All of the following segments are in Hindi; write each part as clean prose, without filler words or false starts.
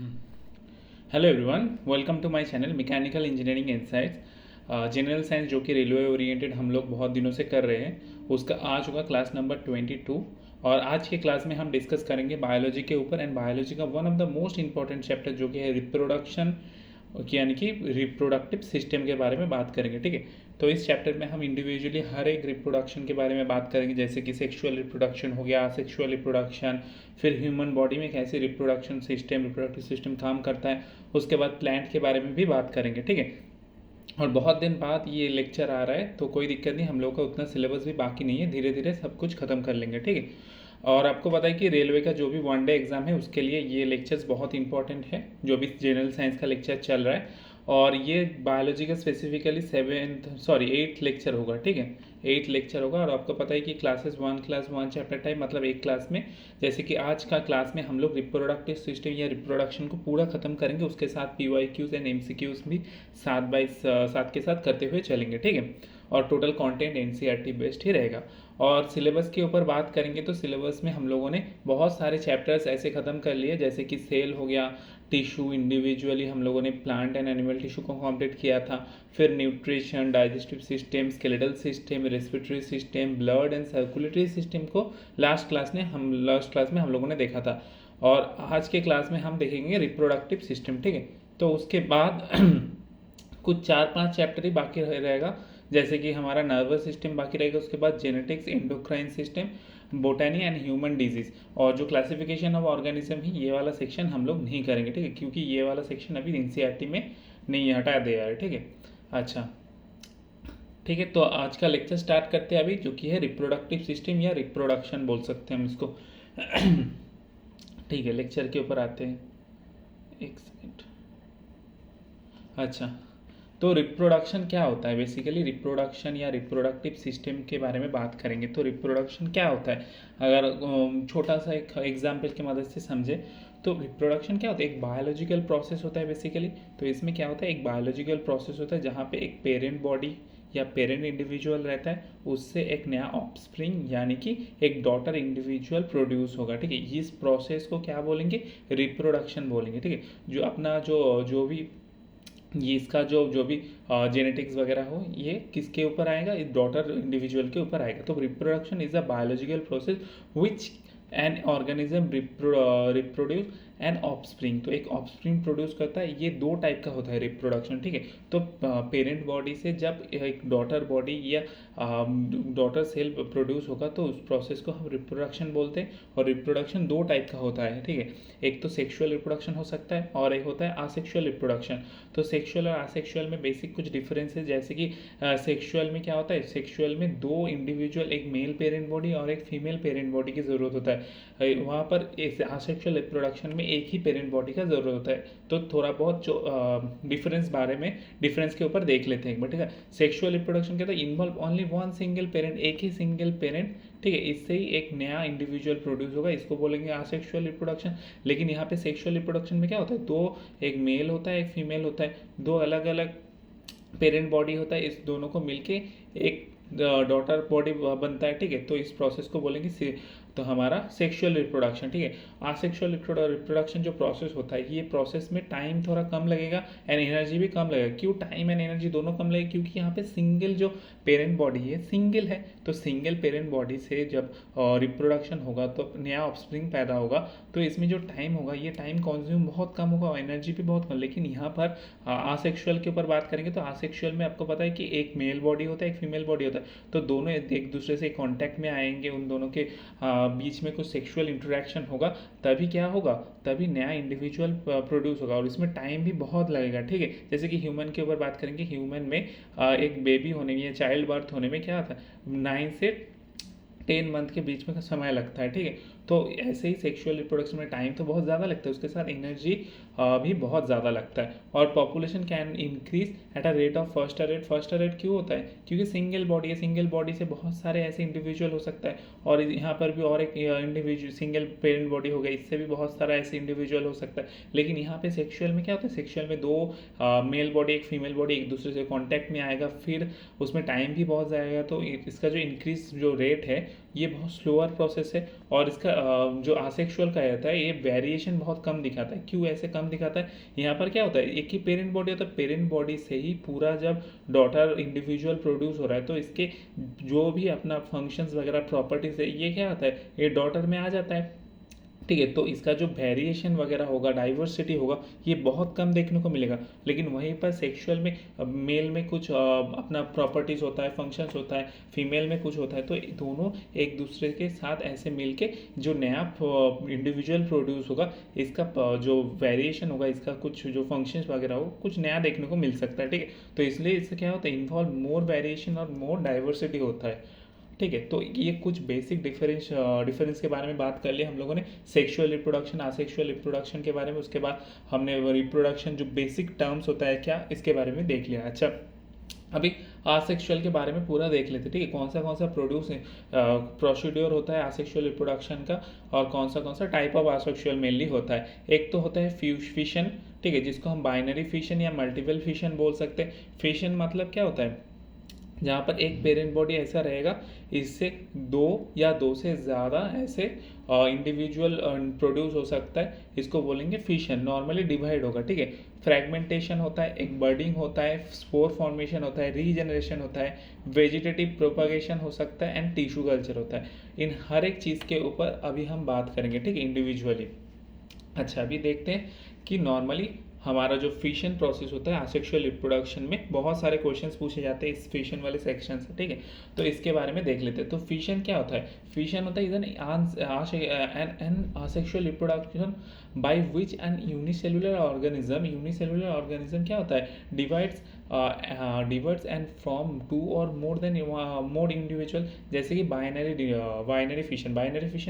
Hello everyone, welcome to my channel mechanical engineering insights. General science जो कि रेलवे ओरिएंटेड हम लोग बहुत दिनों से कर रहे हैं, उसका आज होगा क्लास नंबर 22। और आज के क्लास में हम डिस्कस करेंगे बायोलॉजी के ऊपर। एंड बायोलॉजी का one of the most important chapter जो कि है रिप्रोडक्शन, यानी कि रिप्रोडक्टिव सिस्टम के बारे में बात करेंगे। ठीक है, तो इस चैप्टर में हम इंडिविजुअली हर एक रिप्रोडक्शन के बारे में बात करेंगे, जैसे कि सेक्सुअल रिप्रोडक्शन हो गया, सेक्सुअल रिप्रोडक्शन, फिर ह्यूमन बॉडी में कैसे रिप्रोडक्टिव सिस्टम काम करता है, उसके बाद प्लांट के बारे में भी बात करेंगे। ठीक है, और बहुत दिन बाद ये लेक्चर आ रहा है तो कोई दिक्कत नहीं, हम लोग का उतना सिलेबस भी बाकी नहीं है, धीरे धीरे सब कुछ खत्म कर लेंगे। ठीक है, और आपको पता है कि रेलवे का जो भी वनडे एग्जाम है उसके लिए ये लेक्चर्स बहुत इंपॉर्टेंट है, जो भी जनरल साइंस का लेक्चर चल रहा है। और ये बायोलॉजी का स्पेसिफिकली 8th लेक्चर होगा। ठीक है, 8th लेक्चर होगा। और आपको पता है कि क्लास 1 चैप्टर टाइम मतलब एक क्लास में, जैसे कि आज का क्लास में हम लोग रिप्रोडक्टिव सिस्टम या रिप्रोडक्शन को पूरा खत्म करेंगे, उसके साथ PYQs एंड MCQs भी साथ बाई साथ के साथ करते हुए चलेंगे। ठीक है, और टोटल कंटेंट NCERT बेस्ड ही रहेगा। और सिलेबस के ऊपर बात करेंगे तो सिलेबस में हम लोगों ने बहुत सारे चैप्टर्स ऐसे ख़त्म कर लिए, जैसे कि सेल हो गया, टिश्यू इंडिविजुअली हम लोगों ने प्लांट एंड एनिमल टिश्यू को कंप्लीट किया था, फिर nutrition, digestive system, skeletal system, respiratory system, blood and circulatory system को लास्ट क्लास में हम लोगों ने देखा था। और आज के क्लास में हम देखेंगे रिप्रोडक्टिव सिस्टम। ठीक है, तो उसके बाद कुछ 4-5 चैप्टर ही बाकी रहेगा, जैसे कि हमारा नर्वस सिस्टम बाकी रहेगा, उसके बाद genetics, endocrine system, botany and human disease, और जो क्लासिफिकेशन ऑफ ऑर्गेनिज्म है ये वाला सेक्शन हम लोग नहीं करेंगे। ठीक है, क्योंकि ये वाला सेक्शन अभी NCERT में नहीं हटा दिया है। ठीक है, अच्छा ठीक है, तो आज का लेक्चर स्टार्ट करते हैं अभी, जो कि है रिप्रोडक्टिव सिस्टम या रिप्रोडक्शन बोल सकते हैं हम इसको। ठीक है, लेक्चर के ऊपर आते हैं, एक सेकेंड। अच्छा, तो रिप्रोडक्शन क्या होता है? बेसिकली रिप्रोडक्शन या रिप्रोडक्टिव सिस्टम के बारे में बात करेंगे। तो रिप्रोडक्शन क्या होता है, अगर छोटा सा एक एग्जाम्पल की मदद से समझे तो रिप्रोडक्शन क्या होता है? एक बायोलॉजिकल प्रोसेस होता है बेसिकली। तो इसमें क्या होता है, एक बायोलॉजिकल प्रोसेस होता है जहाँ पे एक पेरेंट बॉडी या पेरेंट इंडिविजुअल रहता है, उससे एक नया ऑफस्प्रिंग यानी कि एक डॉटर इंडिविजुअल प्रोड्यूस होगा। ठीक है, इस प्रोसेस को क्या बोलेंगे? रिप्रोडक्शन बोलेंगे। ठीक है, जो अपना जो भी ये इसका जो भी जेनेटिक्स वगैरह हो, ये किसके ऊपर आएगा? इस डॉटर इंडिविजुअल के ऊपर आएगा। तो reproduction is a biological process which an organism reproduce an offspring. तो एक ऑफस्प्रिंग प्रोड्यूस करता है, ये 2 टाइप का होता है रिप्रोडक्शन। ठीक है, तो पेरेंट बॉडी से जब एक डॉटर बॉडी या डॉटर सेल प्रोड्यूस होगा तो उस प्रोसेस को हम रिप्रोडक्शन बोलते हैं। और रिप्रोडक्शन 2 टाइप का होता है। ठीक है, एक तो सेक्सुअल रिप्रोडक्शन हो सकता है और एक होता है आसेक्सुअल रिप्रोडक्शन। तो सेक्सुअल और आसेक्सुअल में बेसिक कुछ डिफरेंस है, जैसे कि सेक्सुअल में क्या होता है, सेक्सुअल में 2 इंडिविजुअल, एक मेल पेरेंट बॉडी और एक फीमेल पेरेंट बॉडी की ज़रूरत होता है। वहाँ पर आसेक्सुअल रिप्रोडक्शन में एक ही पेरेंट बॉडी का ज़रूरत होता है। तो थोड़ा बहुत जो डिफरेंस के ऊपर देख लेते हैं एक बार। ठीक है, सेक्सुअल रिप्रोडक्शन कहता है involve only one single parent, एक ही सिंगल पेरेंट। ठीक है, इससे ही एक नया इंडिविजुअल प्रोड्यूस होगा, इसको बोलेंगे आसेक्सुअल रिप्रोडक्शन। लेकिन यहाँ पे सेक्सुअल रिप्रोडक्शन में क्या होता है, 2, एक मेल होता है एक फीमेल होता है, 2 अलग अलग पेरेंट बॉडी होता है, इस दोनों को मिलके एक डॉटर बॉडी बनता है। ठीक है, तो इस प्रोसेस को बोलेंगे तो हमारा सेक्सुअल रिप्रोडक्शन। ठीक है, आसेक्सुअल रिप्रोडक्शन जो प्रोसेस होता है, ये प्रोसेस में टाइम थोड़ा कम लगेगा एंड एनर्जी भी कम लगेगा। क्यों टाइम एंड एनर्जी दोनों कम लगेगा? क्योंकि यहाँ पे सिंगल जो पेरेंट बॉडी है सिंगल है, तो सिंगल पेरेंट बॉडी से जब रिप्रोडक्शन होगा तो नया ऑफस्प्रिंग पैदा होगा, तो इसमें जो टाइम होगा ये टाइम कंज्यूम बहुत कम होगा और एनर्जी भी बहुत कम। लेकिन यहाँ पर आसेक्सुअल के ऊपर बात करेंगे तो आसेक्सुअल में आपको पता है कि एक मेल बॉडी होता है एक फीमेल बॉडी होता है, तो दोनों एक दूसरे से कॉन्टैक्ट में आएंगे, उन दोनों के बीच में कुछ सेक्सुअल इंटरेक्शन होगा, तभी क्या होगा, तभी नया इंडिविजुअल प्रोड्यूस होगा और इसमें टाइम भी बहुत लगेगा। ठीक है, जैसे कि ह्यूमन के ऊपर बात करेंगे, ह्यूमन में एक बेबी होने में या चाइल्ड बर्थ होने में क्या आता है, 9 से 10 मंथ के बीच में समय लगता है। ठीक है, तो ऐसे ही सेक्सुअल रिप्रोडक्शन में टाइम तो बहुत ज़्यादा लगता है, उसके साथ एनर्जी भी बहुत ज़्यादा लगता है। और population can increase at a rate of first rate. First rate क्यों होता है? क्योंकि सिंगल बॉडी है, सिंगल बॉडी से बहुत सारे ऐसे इंडिविजुअल हो सकता है, और यहाँ पर भी और एक इंडिविजुअल सिंगल पेरेंट बॉडी हो गया, इससे भी बहुत सारा ऐसे इंडिविजुअल हो सकता है। लेकिन यहाँ पे सेक्सुअल में क्या होता है, सेक्सुअल में 2 मेल बॉडी एक फीमेल बॉडी एक दूसरे से कॉन्टैक्ट में आएगा, फिर उसमें टाइम भी बहुत जाएगा, तो इसका जो इंक्रीज जो रेट है ये बहुत स्लोअर प्रोसेस है। और इसका जो आसेक्सुअल का रहता है ये वेरिएशन बहुत कम दिखाता है। क्यों ऐसे कम दिखाता है? यहाँ पर क्या होता है, एक ही पेरेंट बॉडी होता है, पेरेंट बॉडी से ही पूरा जब डॉटर इंडिविजुअल प्रोड्यूस हो रहा है तो इसके जो भी अपना फंक्शंस वगैरह प्रॉपर्टीज है ये क्या होता है, ये डॉटर में आ जाता है। ठीक है, तो इसका जो वेरिएशन वगैरह होगा, डाइवर्सिटी होगा, ये बहुत कम देखने को मिलेगा। लेकिन वहीं पर सेक्सुअल में मेल में कुछ अपना प्रॉपर्टीज़ होता है, फंक्शंस होता है, फीमेल में कुछ होता है, तो दोनों एक दूसरे के साथ ऐसे मिल के जो नया इंडिविजुअल प्रोड्यूस होगा इसका जो वेरिएशन होगा, इसका कुछ जो फंक्शंस वगैरह हो कुछ नया देखने को मिल सकता है। ठीक है, तो इसलिए इससे क्या होता है, इन्वॉल्व मोर वेरिएशन और मोर डाइवर्सिटी होता है। ठीक है, तो ये कुछ बेसिक डिफरेंस के बारे में बात कर लिया हम लोगों ने, सेक्सुअल रिप्रोडक्शन, आसेक्सुअल रिप्रोडक्शन के बारे में। उसके बाद हमने रिप्रोडक्शन जो बेसिक टर्म्स होता है क्या, इसके बारे में देख लिया। अच्छा, अभी आसेक्सुअल के बारे में पूरा देख लेते। ठीक है, कौन सा प्रोसीड्योर होता है आसेक्सुअल रिप्रोडक्शन का, और कौन सा टाइप ऑफ आसेक्सुअल मेनली होता है। एक तो होता है फिशन, ठीक है, जिसको हम बाइनरी फिशन या मल्टीपल फिशन बोल सकते हैं। फिशन मतलब क्या होता है, जहाँ पर एक पेरेंट बॉडी ऐसा रहेगा, इससे दो या दो से ज़्यादा ऐसे इंडिविजुअल प्रोड्यूस हो सकता है, इसको बोलेंगे फिशन। नॉर्मली डिवाइड होगा। ठीक है, फ्रैगमेंटेशन होता है, एक बर्डिंग होता है, स्पोर फॉर्मेशन होता है, रीजनरेशन होता है, वेजिटेटिव प्रोपागेशन हो सकता है, एंड टिश्यू कल्चर होता है। इन हर एक चीज़ के ऊपर अभी हम बात करेंगे। ठीक है, इंडिविजुअली। अच्छा, अभी देखते हैं कि नॉर्मली हमारा जो फिशन प्रोसेस होता है आसेक्सुअल रिप्रोडक्शन में, बहुत सारे क्वेश्चंस पूछे जाते हैं इस फिशन वाले सेक्शन से। ठीक है, तो इसके बारे में देख लेते हैं। तो फिशन क्या होता है? फिशन होता है is an asexual reproduction by which N unicellular organism क्या होता है, डिवाइड्स एंड फ्रॉम टू और मोर इंडिविजुअल। जैसे कि बाइनरी फिशन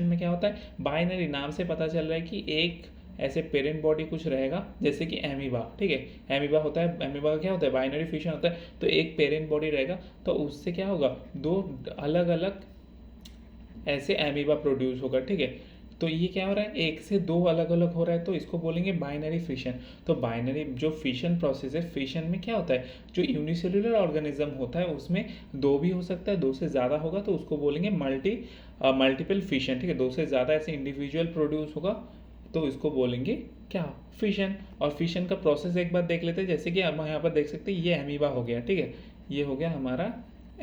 में क्या होता है, बाइनरी नाम से पता चल रहा है कि एक ऐसे पेरेंट बॉडी कुछ रहेगा, जैसे कि एमीबा। ठीक है, एमीबा होता है, एमीबा का क्या होता है, बाइनरी फिशन होता है। तो एक पेरेंट बॉडी रहेगा, तो उससे क्या होगा, दो अलग अलग ऐसे एमीबा प्रोड्यूस होगा। ठीक है, तो ये क्या हो रहा है, एक से दो अलग अलग हो रहा है, तो इसको बोलेंगे बाइनरी फिशन। तो बाइनरी जो फिशन प्रोसेस है, फिशन में क्या होता है, जो यूनिसेलुलर ऑर्गेनिज्म होता है उसमें दो भी हो सकता है, दो से ज़्यादा होगा, तो उसको बोलेंगे मल्टीपल फिशन। ठीक है, दो से ज़्यादा ऐसे इंडिविजुअल प्रोड्यूस होगा, तो इसको बोलेंगे क्या, फिशन। और फिशन का प्रोसेस एक बार देख लेते हैं। जैसे कि हम यहाँ पर देख सकते हैं, ये एमीबा हो गया। ठीक है, ये हो गया हमारा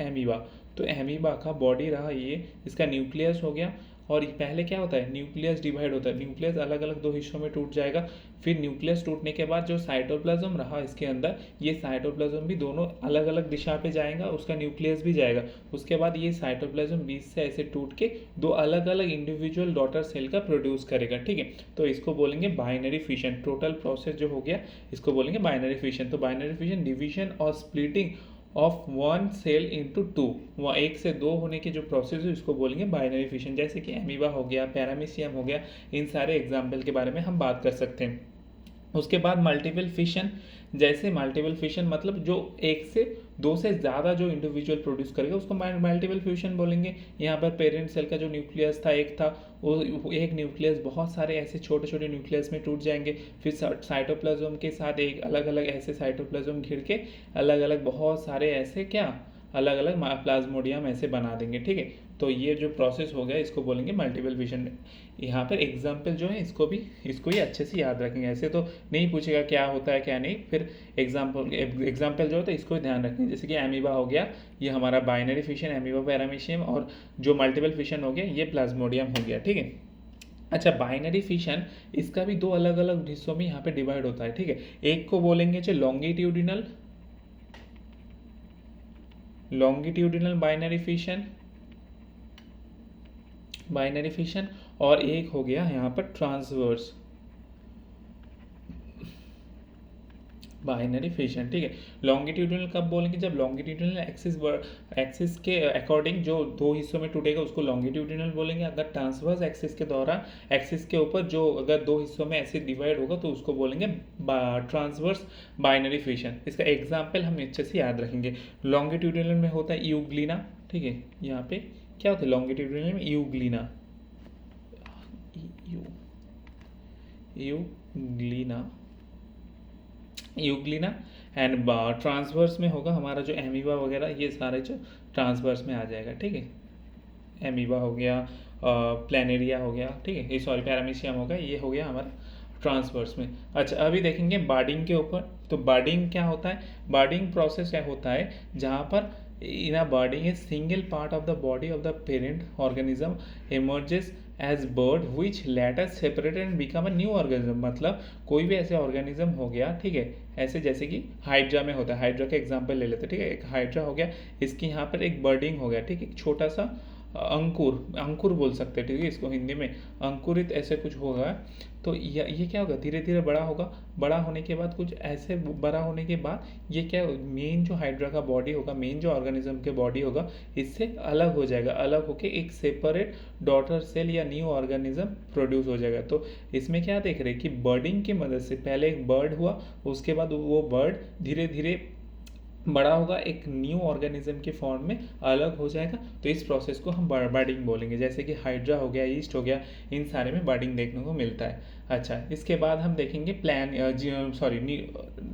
एमीबा। तो एमीबा का बॉडी रहा ये, इसका न्यूक्लियस हो गया। और पहले क्या होता है, न्यूक्लियस डिवाइड होता है, न्यूक्लियस अलग अलग दो हिस्सों में टूट जाएगा। फिर न्यूक्लियस टूटने के बाद जो साइटोप्लाज्म रहा इसके अंदर, ये साइटोप्लाज्म भी दोनों अलग अलग दिशा पे जाएगा, उसका न्यूक्लियस भी जाएगा। उसके बाद ये साइटोप्लाज्म बीच से ऐसे टूट के दो अलग अलग इंडिविजुअल डॉटर सेल का प्रोड्यूस करेगा। ठीक है, तो इसको बोलेंगे बाइनरी फिशन। टोटल प्रोसेस जो हो गया इसको बोलेंगे बाइनरी फिशन। तो बाइनरी फिशन डिवीजन और splitting of one cell into two, वह एक से दो होने की जो प्रोसेस है इसको बोलेंगे बाइनरी फिशन। जैसे कि एमीबा हो गया, पैरामीशियम हो गया, इन सारे एग्जाम्पल के बारे में हम बात कर सकते हैं। उसके बाद मल्टीपल फिशन। जैसे मल्टीपल फिशन मतलब जो एक से दो से ज़्यादा जो इंडिविजुअल प्रोड्यूस करेगा उसको मल्टीपल फ्यूशन बोलेंगे। यहाँ पर पेरेंट सेल का जो न्यूक्लियस था एक था, वो एक न्यूक्लियस बहुत सारे ऐसे छोटे छोटे न्यूक्लियस में टूट जाएंगे। फिर साइटोप्लाज्म के साथ एक अलग अलग ऐसे साइटोप्लाज्म घिर के अलग अलग बहुत सारे ऐसे क्या अलग अलग प्लाज्मोडियम ऐसे बना देंगे। ठीक है, तो ये जो प्रोसेस हो गया इसको बोलेंगे मल्टीपल फिशन। यहाँ पर एग्जाम्पल जो है इसको ही अच्छे से याद रखेंगे। ऐसे तो नहीं पूछेगा क्या होता है क्या नहीं, फिर एग्जाम्पल जो होता है इसको ही ध्यान रखेंगे। जैसे कि एमीबा हो गया, ये हमारा बाइनरी फिशन एमीबा पैरामीशियम, और जो मल्टीपल फिशन हो गया ये प्लाज्मोडियम हो गया। ठीक है, अच्छा, बाइनरी फिशन इसका भी दो अलग अलग हिस्सों में यहाँ पे डिवाइड होता है। ठीक है, एक को बोलेंगे जो लॉन्गिट्यूडिनल बाइनरी फिशन, और एक हो गया यहाँ पर ट्रांसवर्स बाइनरी फिशन। ठीक है, लॉन्गिट्यूडिनल कब बोलेंगे, जब लॉन्गिट्यूडिनल एक्सिस के अकॉर्डिंग जो दो हिस्सों में टूटेगा उसको लॉन्गिट्यूडिनल बोलेंगे। अगर ट्रांसवर्स एक्सिस के दौरान एक्सिस के ऊपर जो अगर दो हिस्सों में ऐसे डिवाइड होगा तो उसको बोलेंगे ट्रांसवर्स बाइनरी फिशन। इसका एग्जाम्पल हम अच्छे से याद रखेंगे। लॉन्गिट्यूडिनल में होता है यूग्लिना। ठीक है, यहाँ पे क्या होता है लॉन्गिट्यूडिनल में, यूग्लिना एंड ट्रांसवर्स में होगा हमारा जो एमीबा वगैरह, ये सारे जो ट्रांसवर्स में आ जाएगा। ठीक है, एमीबा हो गया, प्लानेरिया हो गया, ठीक है, ये सॉरी पैरामीशियम हो गया, ये हो गया हमारा ट्रांसवर्स में। अच्छा, अभी देखेंगे बर्डिंग के ऊपर। तो बर्डिंग क्या होता है? बर्डिंग प्रोसेस क्या होता है जहाँ पर in a budding a single part of the body of the parent organism emerges as bird which later separated and become a new organism। मतलब कोई भी ऐसे ऑर्गेनिज्म हो गया, ठीक है, ऐसे जैसे कि हाइड्रा में होता है, हाइड्रा का एग्जांपल ले लेते हैं, ठीक है, एक हाइड्रा हो गया, इसके यहाँ पर एक बर्डिंग हो गया, ठीक है, एक छोटा सा अंकुर, अंकुर बोल सकते हैं, ठीक है, इसको हिंदी में अंकुरित ऐसे कुछ होगा। तो ये क्या होगा, धीरे धीरे बड़ा होगा, बड़ा होने के बाद कुछ ऐसे बड़ा होने के बाद ये क्या, मेन जो हाइड्रा का बॉडी होगा, मेन जो ऑर्गेनिज्म के बॉडी होगा, इससे अलग हो जाएगा, अलग होके एक सेपरेट डॉटर सेल या न्यू ऑर्गेनिज्म प्रोड्यूस हो जाएगा। तो इसमें क्या देख रहे हैं कि बर्डिंग की मदद से पहले एक बर्ड हुआ, उसके बाद वो बर्ड धीरे धीरे बड़ा होगा, एक न्यू ऑर्गेनिज्म के फॉर्म में अलग हो जाएगा। तो इस प्रोसेस को हम बर्डिंग बोलेंगे, जैसे कि हाइड्रा हो गया, ईस्ट हो गया, इन सारे में बर्डिंग देखने को मिलता है। अच्छा, इसके बाद हम देखेंगे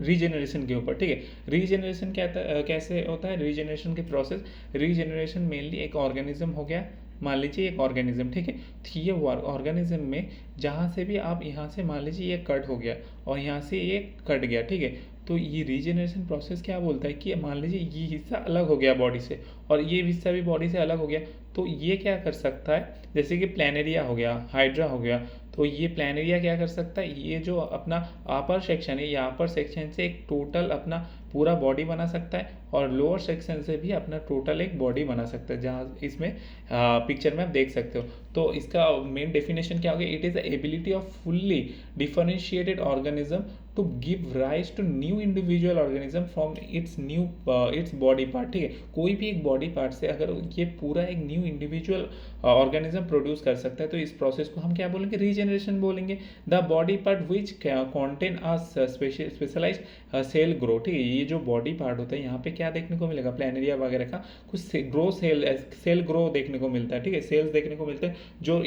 रीजेनरेशन के ऊपर, ठीक है। रीजेनरेशन कैसे होता है? रीजेनरेशन के प्रोसेस, रीजेनरेशन मेनली एक ऑर्गेनिज्म हो गया, मान लीजिए एक ऑर्गेनिज्म, ठीक है, तो ये ऑर्गेनिज्म में जहाँ से भी आप यहाँ से मान लीजिए ये कट हो गया और यहाँ से ये कट गया, ठीक है, तो ये रीजनरेशन प्रोसेस क्या बोलता है कि मान लीजिए ये हिस्सा अलग हो गया बॉडी से और ये हिस्सा भी बॉडी से अलग हो गया, तो ये क्या कर सकता है, जैसे कि प्लानेरिया हो गया, हाइड्रा हो गया, तो ये प्लानेरिया क्या कर सकता है, ये जो अपना अपर सेक्शन है, ये अपर सेक्शन से एक टोटल अपना पूरा बॉडी बना सकता है और लोअर सेक्शन से भी अपना टोटल एक बॉडी बना सकता है, जहाँ इसमें पिक्चर में आप देख सकते हो। तो इसका मेन डेफिनेशन क्या हो गया, it is the ability of fully differentiated organism to give rise to new individual organism from its body part, ठीक है, कोई भी एक बॉडी पार्ट से अगर ये पूरा एक न्यू इंडिविजुअल ऑर्गेनिज्म प्रोड्यूस कर सकता है, तो इस प्रोसेस को हम क्या बोलेंगे, रीजनरेशन बोलेंगे। The body part which contain a specialized cell grow, ठीक है, ये जो बॉडी पार्ट होता है यहाँ पे क्या देखने को मिलेगा, प्लानेरिया वगैरह का कुछ सेल ग्रो देखने को मिलता है, ठीक है, सेल्स देखने को मिलते हैं जो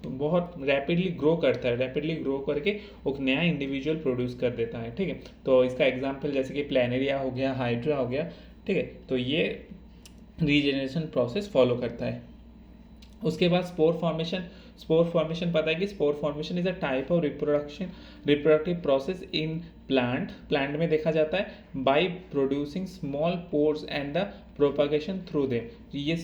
बहुत रैपिडली ग्रो करता है, रैपिडली ग्रो करके एक नया इंडिविजुअल प्रोड्यूस कर देता है, ठीक है। तो इसका एग्जांपल जैसे कि प्लानेरिया हो गया, हाइड्रा हो गया, ठीक है, तो ये रीजनरेशन प्रोसेस फॉलो करता है। उसके बाद स्पोर फॉर्मेशन पता है कि spore formation is a type of reproductive process in plant में देखा जाता है by producing small pores and the propagation through them. ये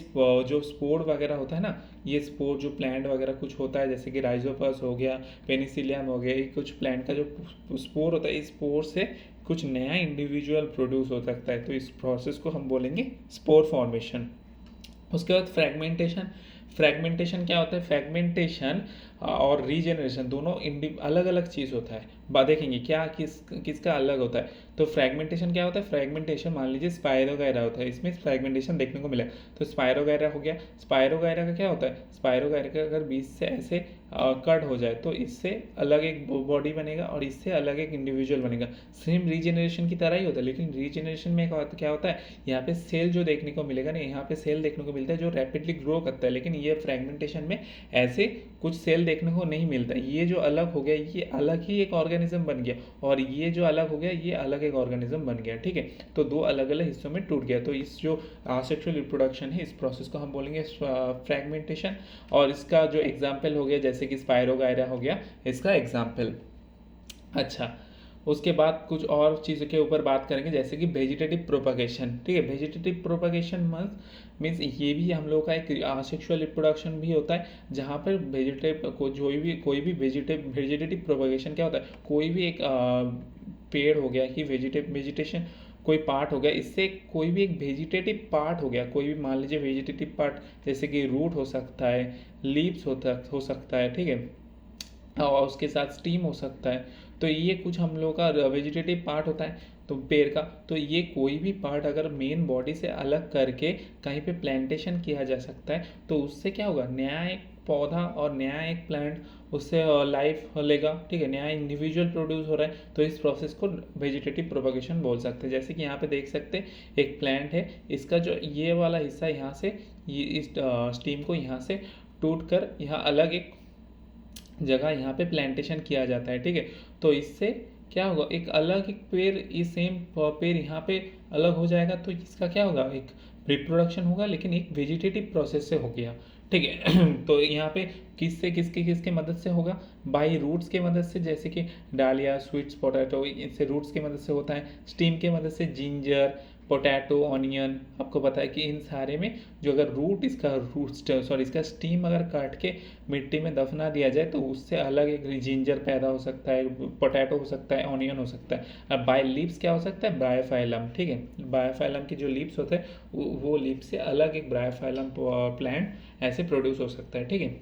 जो स्पोर वगैरह होता है ना, ये स्पोर जो प्लांट वगैरह कुछ होता है, जैसे कि राइजोपस हो गया, पेनिसिलियम हो गया, ये कुछ प्लांट का जो स्पोर होता है, इस स्पोर से कुछ नया इंडिविजुअल प्रोड्यूस हो सकता है, तो इस प्रोसेस को हम बोलेंगे स्पोर फॉर्मेशन। उसके बाद फ्रैगमेंटेशन क्या होता है, फ्रैगमेंटेशन और रीजनरेशन दोनों अलग अलग चीज़ होता है। देखेंगे क्या किसका अलग होता है। तो फ्रैगमेंटेशन क्या होता है, फ्रैगमेंटेशन मान लीजिए स्पाइरोगायरा होता है, इसमें फ्रैगमेंटेशन देखने को मिला। तो स्पाइरोगायरा हो गया, स्पाइरोगायरा का क्या होता है, स्पाइरोगायरा का अगर बीच से ऐसे कट हो जाए तो इससे अलग एक बॉडी बनेगा और इससे अलग एक इंडिविजुअल बनेगा। सेम रीजनरेशन की तरह ही होता है, लेकिन रीजनरेशन में क्या होता है, यहाँ पे सेल जो देखने को मिलेगा ना, यहाँ पे सेल देखने को मिलता है जो रैपिडली ग्रो करता है, लेकिन ये फ्रैगमेंटेशन में ऐसे कुछ सेल देखने को नहीं मिलता। ये जो अलग हो गया, ये अलग ही एक ऑर्गेनिज्म बन गया और ये जो अलग हो गया, ये अलग एक ऑर्गेनिज्म बन गया, ठीक है। तो दो अलग अलग हिस्सों में टूट गया। तो इस जो सेक्सुअल रिप्रोडक्शन है, इस प्रोसेस को हम बोलेंगे फ्रैगमेंटेशन। और इसका जो एग्जाम्पल हो गया जैसे कि स्पाइरोगायरा हो गया इसका एग्जाम्पल। अच्छा, उसके बाद कुछ और चीज़ों के ऊपर बात करेंगे जैसे कि वेजिटेटिव प्रोपगेशन, ठीक है। वेजिटेटिव प्रोपगेशन मीन्स ये भी हम लोग का एक सेक्सुअल रिप्रोडक्शन भी होता है, जहाँ पर कोई भी वेजिटेटिव प्रोपगेशन क्या होता है, कोई भी एक पेड़ हो गया कि वेजिटेशन कोई पार्ट हो गया, इससे कोई भी एक वेजिटेटिव पार्ट हो गया, कोई भी मान लीजिए वेजिटेटिव पार्ट जैसे कि रूट हो सकता है, लीव्स हो सकता है, ठीक है, और उसके साथ स्टीम हो सकता है। तो ये कुछ हम लोग का वेजिटेटिव पार्ट होता है तो पेड़ का। तो ये कोई भी पार्ट अगर मेन बॉडी से अलग करके कहीं पे प्लांटेशन किया जा सकता है तो उससे क्या होगा, नया एक पौधा और नया एक प्लांट उससे लाइफ लेगा, ठीक है, नया इंडिविजुअल प्रोड्यूस हो रहा है। तो इस प्रोसेस को वेजिटेटिव प्रोपगेशन बोल सकते हैं। जैसे कि यहाँ पे देख सकते हैं एक प्लांट है, इसका जो ये वाला हिस्सा यहाँ से ये इस स्टीम को यहाँ से टूट कर यहाँ अलग एक जगह यहाँ पे प्लांटेशन किया जाता है, ठीक है। तो इससे क्या होगा, एक अलग एक पेड़, ये सेम पेड़ यहाँ पे अलग हो जाएगा, तो इसका क्या होगा, एक रिप्रोडक्शन होगा लेकिन एक वेजिटेटिव प्रोसेस से हो गया, ठीक है। तो यहाँ पे किससे किसके किसके मदद से होगा, बाई रूट्स के मदद से, जैसे कि डालिया, स्वीट्स पोटैटो, इससे रूट्स की मदद से होता है। स्टीम के मदद से जिंजर, पोटैटो, ऑनियन, आपको पता है कि इन सारे में जो अगर इसका स्टीम अगर काट के मिट्टी में दफना दिया जाए तो उससे अलग एक जिंजर पैदा हो सकता है, पोटैटो हो सकता है, ऑनियन हो सकता है। अब बाय लीव्स क्या हो सकता है, ब्रायोफाइलम। ठीक है, ब्रायोफाइलम की जो लीव्स होते हैं वो लीव्स से अलग एक ब्रायोफाइलम प्लांट ऐसे प्रोड्यूस हो सकता है। ठीक है,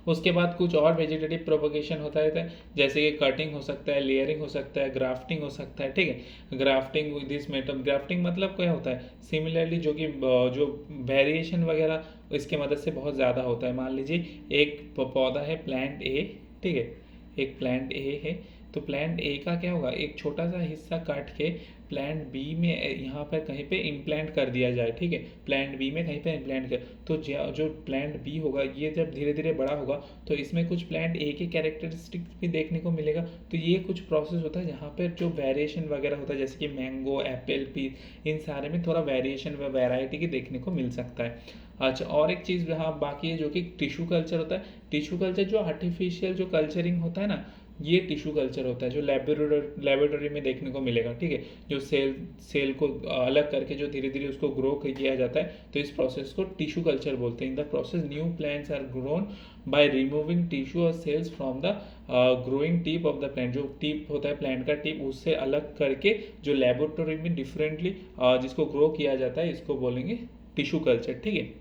उसके बाद कुछ और वेजिटेटिव प्रोपगेशन होता है, जैसे कि कटिंग हो सकता है, लेयरिंग हो सकता है, ग्राफ्टिंग हो सकता है। ठीक है, grafting with this method, grafting मतलब क्या होता है, सिमिलरली जो कि जो वेरिएशन वगैरह इसके मदद से बहुत ज़्यादा होता है। मान लीजिए एक पौधा है प्लांट ए, ठीक है, एक प्लांट ए है, तो प्लांट ए का क्या होगा, एक छोटा सा हिस्सा काट के प्लांट बी में यहाँ पर कहीं पे इम्प्लांट कर दिया जाए। ठीक है, प्लांट बी में कहीं पे इम्प्लांट कर, तो जो प्लांट बी होगा ये जब धीरे धीरे बड़ा होगा तो इसमें कुछ प्लांट ए के कैरेक्टरिस्टिक्स भी देखने को मिलेगा। तो ये कुछ प्रोसेस होता है जहाँ पर जो वेरिएशन वगैरह होता है, जैसे कि मैंगो, एप्पल, पीस, इन सारे में थोड़ा वेरिएशन व वैरायटी की देखने को मिल सकता है। अच्छा, और एक चीज़ यहाँ बाकी है जो कि टिश्यू कल्चर होता है। टिश्यू कल्चर जो आर्टिफिशियल जो कल्चरिंग होता है ना, ये टिश्यू कल्चर होता है जो लेबोरेटरी में देखने को मिलेगा। ठीक है, जो सेल को अलग करके जो धीरे धीरे उसको ग्रो किया जाता है, तो इस प्रोसेस को टिश्यू कल्चर बोलते हैं। In the process new plants are grown by removing tissue or cells from the growing tip of the plant. जो टिप होता है प्लांट का टिप, उससे अलग करके जो लेबोरेटरी में डिफरेंटली जिसको ग्रो किया जाता है, इसको बोलेंगे टिश्यू कल्चर। ठीक है,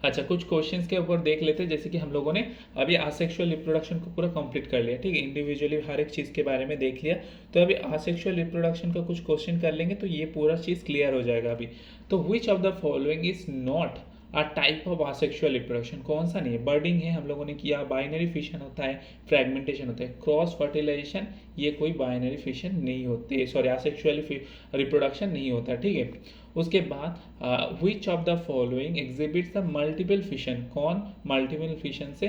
अच्छा, कुछ क्वेश्चंस के ऊपर देख लेते हैं। जैसे कि हम लोगों ने अभी आसेक्सुअल रिप्रोडक्शन को पूरा कंप्लीट कर लिया। ठीक है, इंडिविजुअली हर एक चीज़ के बारे में देख लिया। तो अभी आसेक्सुअल रिप्रोडक्शन का कुछ क्वेश्चन कर लेंगे तो ये पूरा चीज़ क्लियर हो जाएगा अभी। तो विच of the following is not a type of asexual reproduction, कौन सा नहीं है। बर्डिंग है, हम लोगों ने किया। बाइनरी फिशन होता है, फ्रेगमेंटेशन होता है। क्रॉस फर्टिलाइजेशन, ये कोई बाइनरी फिशन नहीं होती, सॉरी आसेक्सुअल रिप्रोडक्शन नहीं होता। ठीक है, उसके बाद विच of the following exhibits the multiple fission, कौन मल्टीपल फिशन से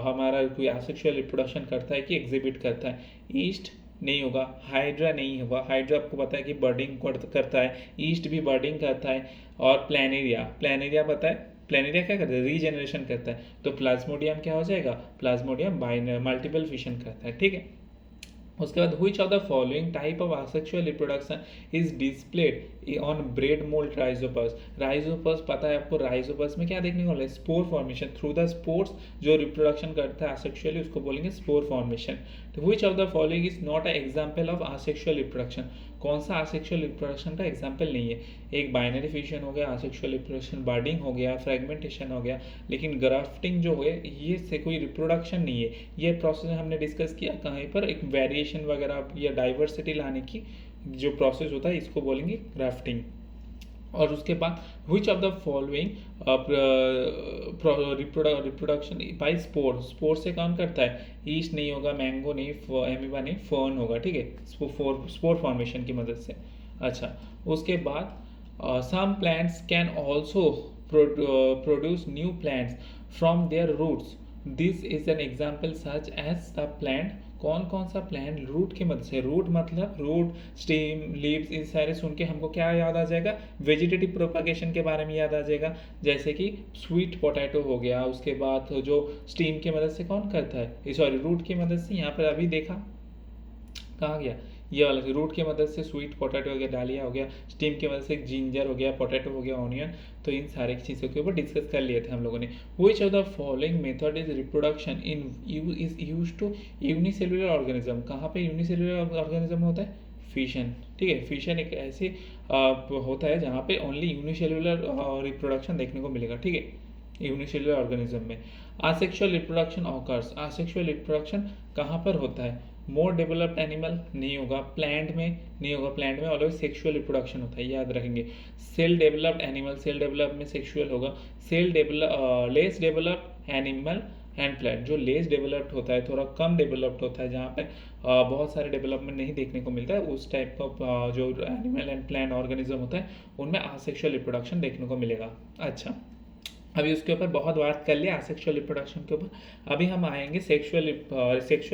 हमारा कोई आसेक्सुअल रिप्रोडक्शन करता है कि एग्जिबिट करता है। ईस्ट नहीं होगा, हाइड्रा नहीं होगा, हाइड्रा आपको पता है कि बर्डिंग करता है, ईस्ट भी बर्डिंग करता है। और प्लानेरिया, प्लानेरिया पता है, प्लानेरिया क्या करता है, रीजेनरेशन करता है। तो प्लाज्मोडियम क्या हो जाएगा, प्लाज्मोडियम मल्टीपल फिशन करता है। ठीक है, उसके बाद which of the following type of asexual reproduction is displayed on bread mold rhizopus। rhizopus पता है आपको, rhizopus में क्या देखने को मिला है, spore formation through the spores. जो रिप्रोडक्शन करता है asexually उसको बोलेंगे स्पोर फॉर्मेशन। तो which of the following is not an example of asexual reproduction, कौन सा asexual reproduction का एग्जाम्पल नहीं है। एक बाइनरी फिशन हो गया, asexual reproduction, बर्डिंग हो गया, फ्रेगमेंटेशन हो गया, लेकिन ग्राफ्टिंग जो है ये से कोई रिप्रोडक्शन नहीं है। ये प्रोसेस हमने डिस्कस किया कहीं पर, एक वेरिएशन वगैरह या डाइवर्सिटी लाने की जो प्रोसेस होता है इसको बोलेंगे ग्राफ्टिंग। और उसके बाद विच of the following reproduction by spore, spore से कौन करता है, ईस्ट नहीं होगा, मैंगो नहीं, एमीबा नहीं, फर्न होगा। ठीक है, स्पोर फॉर्मेशन की मदद से। अच्छा, उसके बाद some plants can also produce new plants from their roots, this is an example such as the plant, कौन कौन सा प्लांट रूट की मदद से, रूट मतलब रूट, स्टेम, लीव्स, इन सारे सुन के हमको क्या याद आ जाएगा, वेजिटेटिव प्रोपगेशन के बारे में याद आ जाएगा। जैसे कि स्वीट पोटैटो हो गया, उसके बाद जो स्टीम की मदद से कौन करता है, सॉरी रूट की मदद से, यहाँ पर अभी देखा कहाँ गया, ये वाला रूट की मदद से स्वीट पोटैटो हो गया, डालिया हो गया, स्टीम की मदद से जिंजर हो गया, पोटैटो हो गया, ऑनियन। तो इन सारे चीज़ों के ऊपर डिस्कस कर लिए थे हम लोगों ने। Which of the following method is reproduction in is use to unicellular organism, कहाँ पे यूनिसेलुलर ऑर्गेनिज्म होता है, फिशन। ठीक है, फिशन एक ऐसे होता है जहाँ पे ओनली यूनिसेलुलर रिप्रोडक्शन देखने को मिलेगा। ठीक है, यूनिसेलुलर ऑर्गेनिज्म में। Asexual reproduction occurs, asexual reproduction कहाँ पर होता है, मोर डेवलप्ड एनिमल नहीं होगा, प्लांट में नहीं होगा, प्लांट में ऑलवेज सेक्सुअल रिप्रोडक्शन होता है, याद रखेंगे। Cell developed animal, cell develop में सेक्सुअल होगा। Less developed animal and plant, जो लेस डेवलप्ड होता है, थोड़ा कम डेवलप्ड होता है, जहाँ पे बहुत सारे डेवलपमेंट नहीं देखने को मिलता है, उस टाइप का जो एनिमल एंड प्लांट ऑर्गेनिज्म होता है उनमें आसेक्सुअल रिप्रोडक्शन देखने को मिलेगा। अच्छा, अभी उसके ऊपर बहुत बात कर लिया सेक्सुअल रिप्रोडक्शन के ऊपर। अभी हम आएंगे सेक्सुअल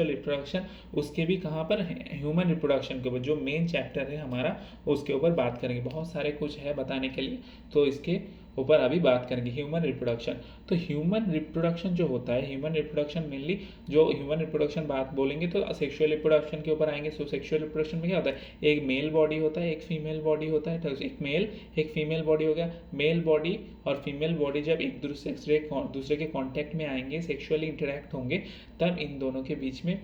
रिप्रोडक्शन, उसके भी कहाँ पर, ह्यूमन रिप्रोडक्शन के ऊपर, जो मेन चैप्टर है हमारा उसके ऊपर बात करेंगे। बहुत सारे कुछ है बताने के लिए, तो इसके ऊपर अभी बात करेंगे ह्यूमन रिप्रोडक्शन। तो ह्यूमन रिप्रोडक्शन जो होता है, ह्यूमन रिप्रोडक्शन मेनली जो ह्यूमन रिप्रोडक्शन बात बोलेंगे तो सेक्सुअल रिप्रोडक्शन के ऊपर आएंगे। सो सेक्सुअल रिप्रोडक्शन में क्या होता है, एक मेल बॉडी होता है, एक फीमेल बॉडी होता है। तो एक मेल एक फीमेल बॉडी हो गया। मेल बॉडी और फीमेल बॉडी जब एक दूसरे के कांटेक्ट में आएंगे, सेक्सुअली इंटरेक्ट होंगे, तब इन दोनों के बीच में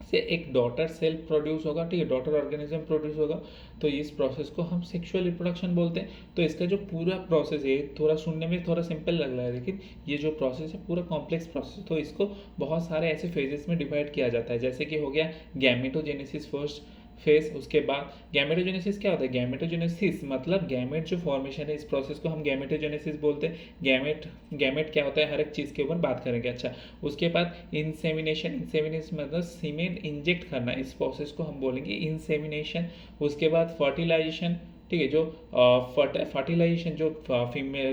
से एक डॉटर सेल प्रोड्यूस होगा, ठीक है, डॉटर ऑर्गेनिज्म प्रोड्यूस होगा। तो इस प्रोसेस को हम सेक्सुअल रिप्रोडक्शन बोलते हैं। तो इसका जो पूरा प्रोसेस है, थोड़ा सुनने में थोड़ा सिंपल लग रहा है, लेकिन ये जो प्रोसेस है पूरा कॉम्प्लेक्स प्रोसेस। तो इसको बहुत सारे ऐसे फेजेस में डिवाइड किया जाता है, जैसे कि हो गया गैमेटोजेनेसिस फर्स्ट फेज। उसके बाद गैमेटोजेनेसिस क्या होता है, गैमेटोजेनेसिस मतलब गैमेट जो फॉर्मेशन है, इस प्रोसेस को हम गैमेटोजेनेसिस बोलते हैं। गैमेट क्या होता है, हर एक चीज़ के ऊपर बात करेंगे। अच्छा, उसके बाद इंसेमिनेशन मतलब सीमेन इंजेक्ट करना, इस प्रोसेस को हम बोलेंगे इंसेमिनेशन। उसके बाद फर्टिलाइजेशन, ठीक है, जो फर्टिलाइजेशन जो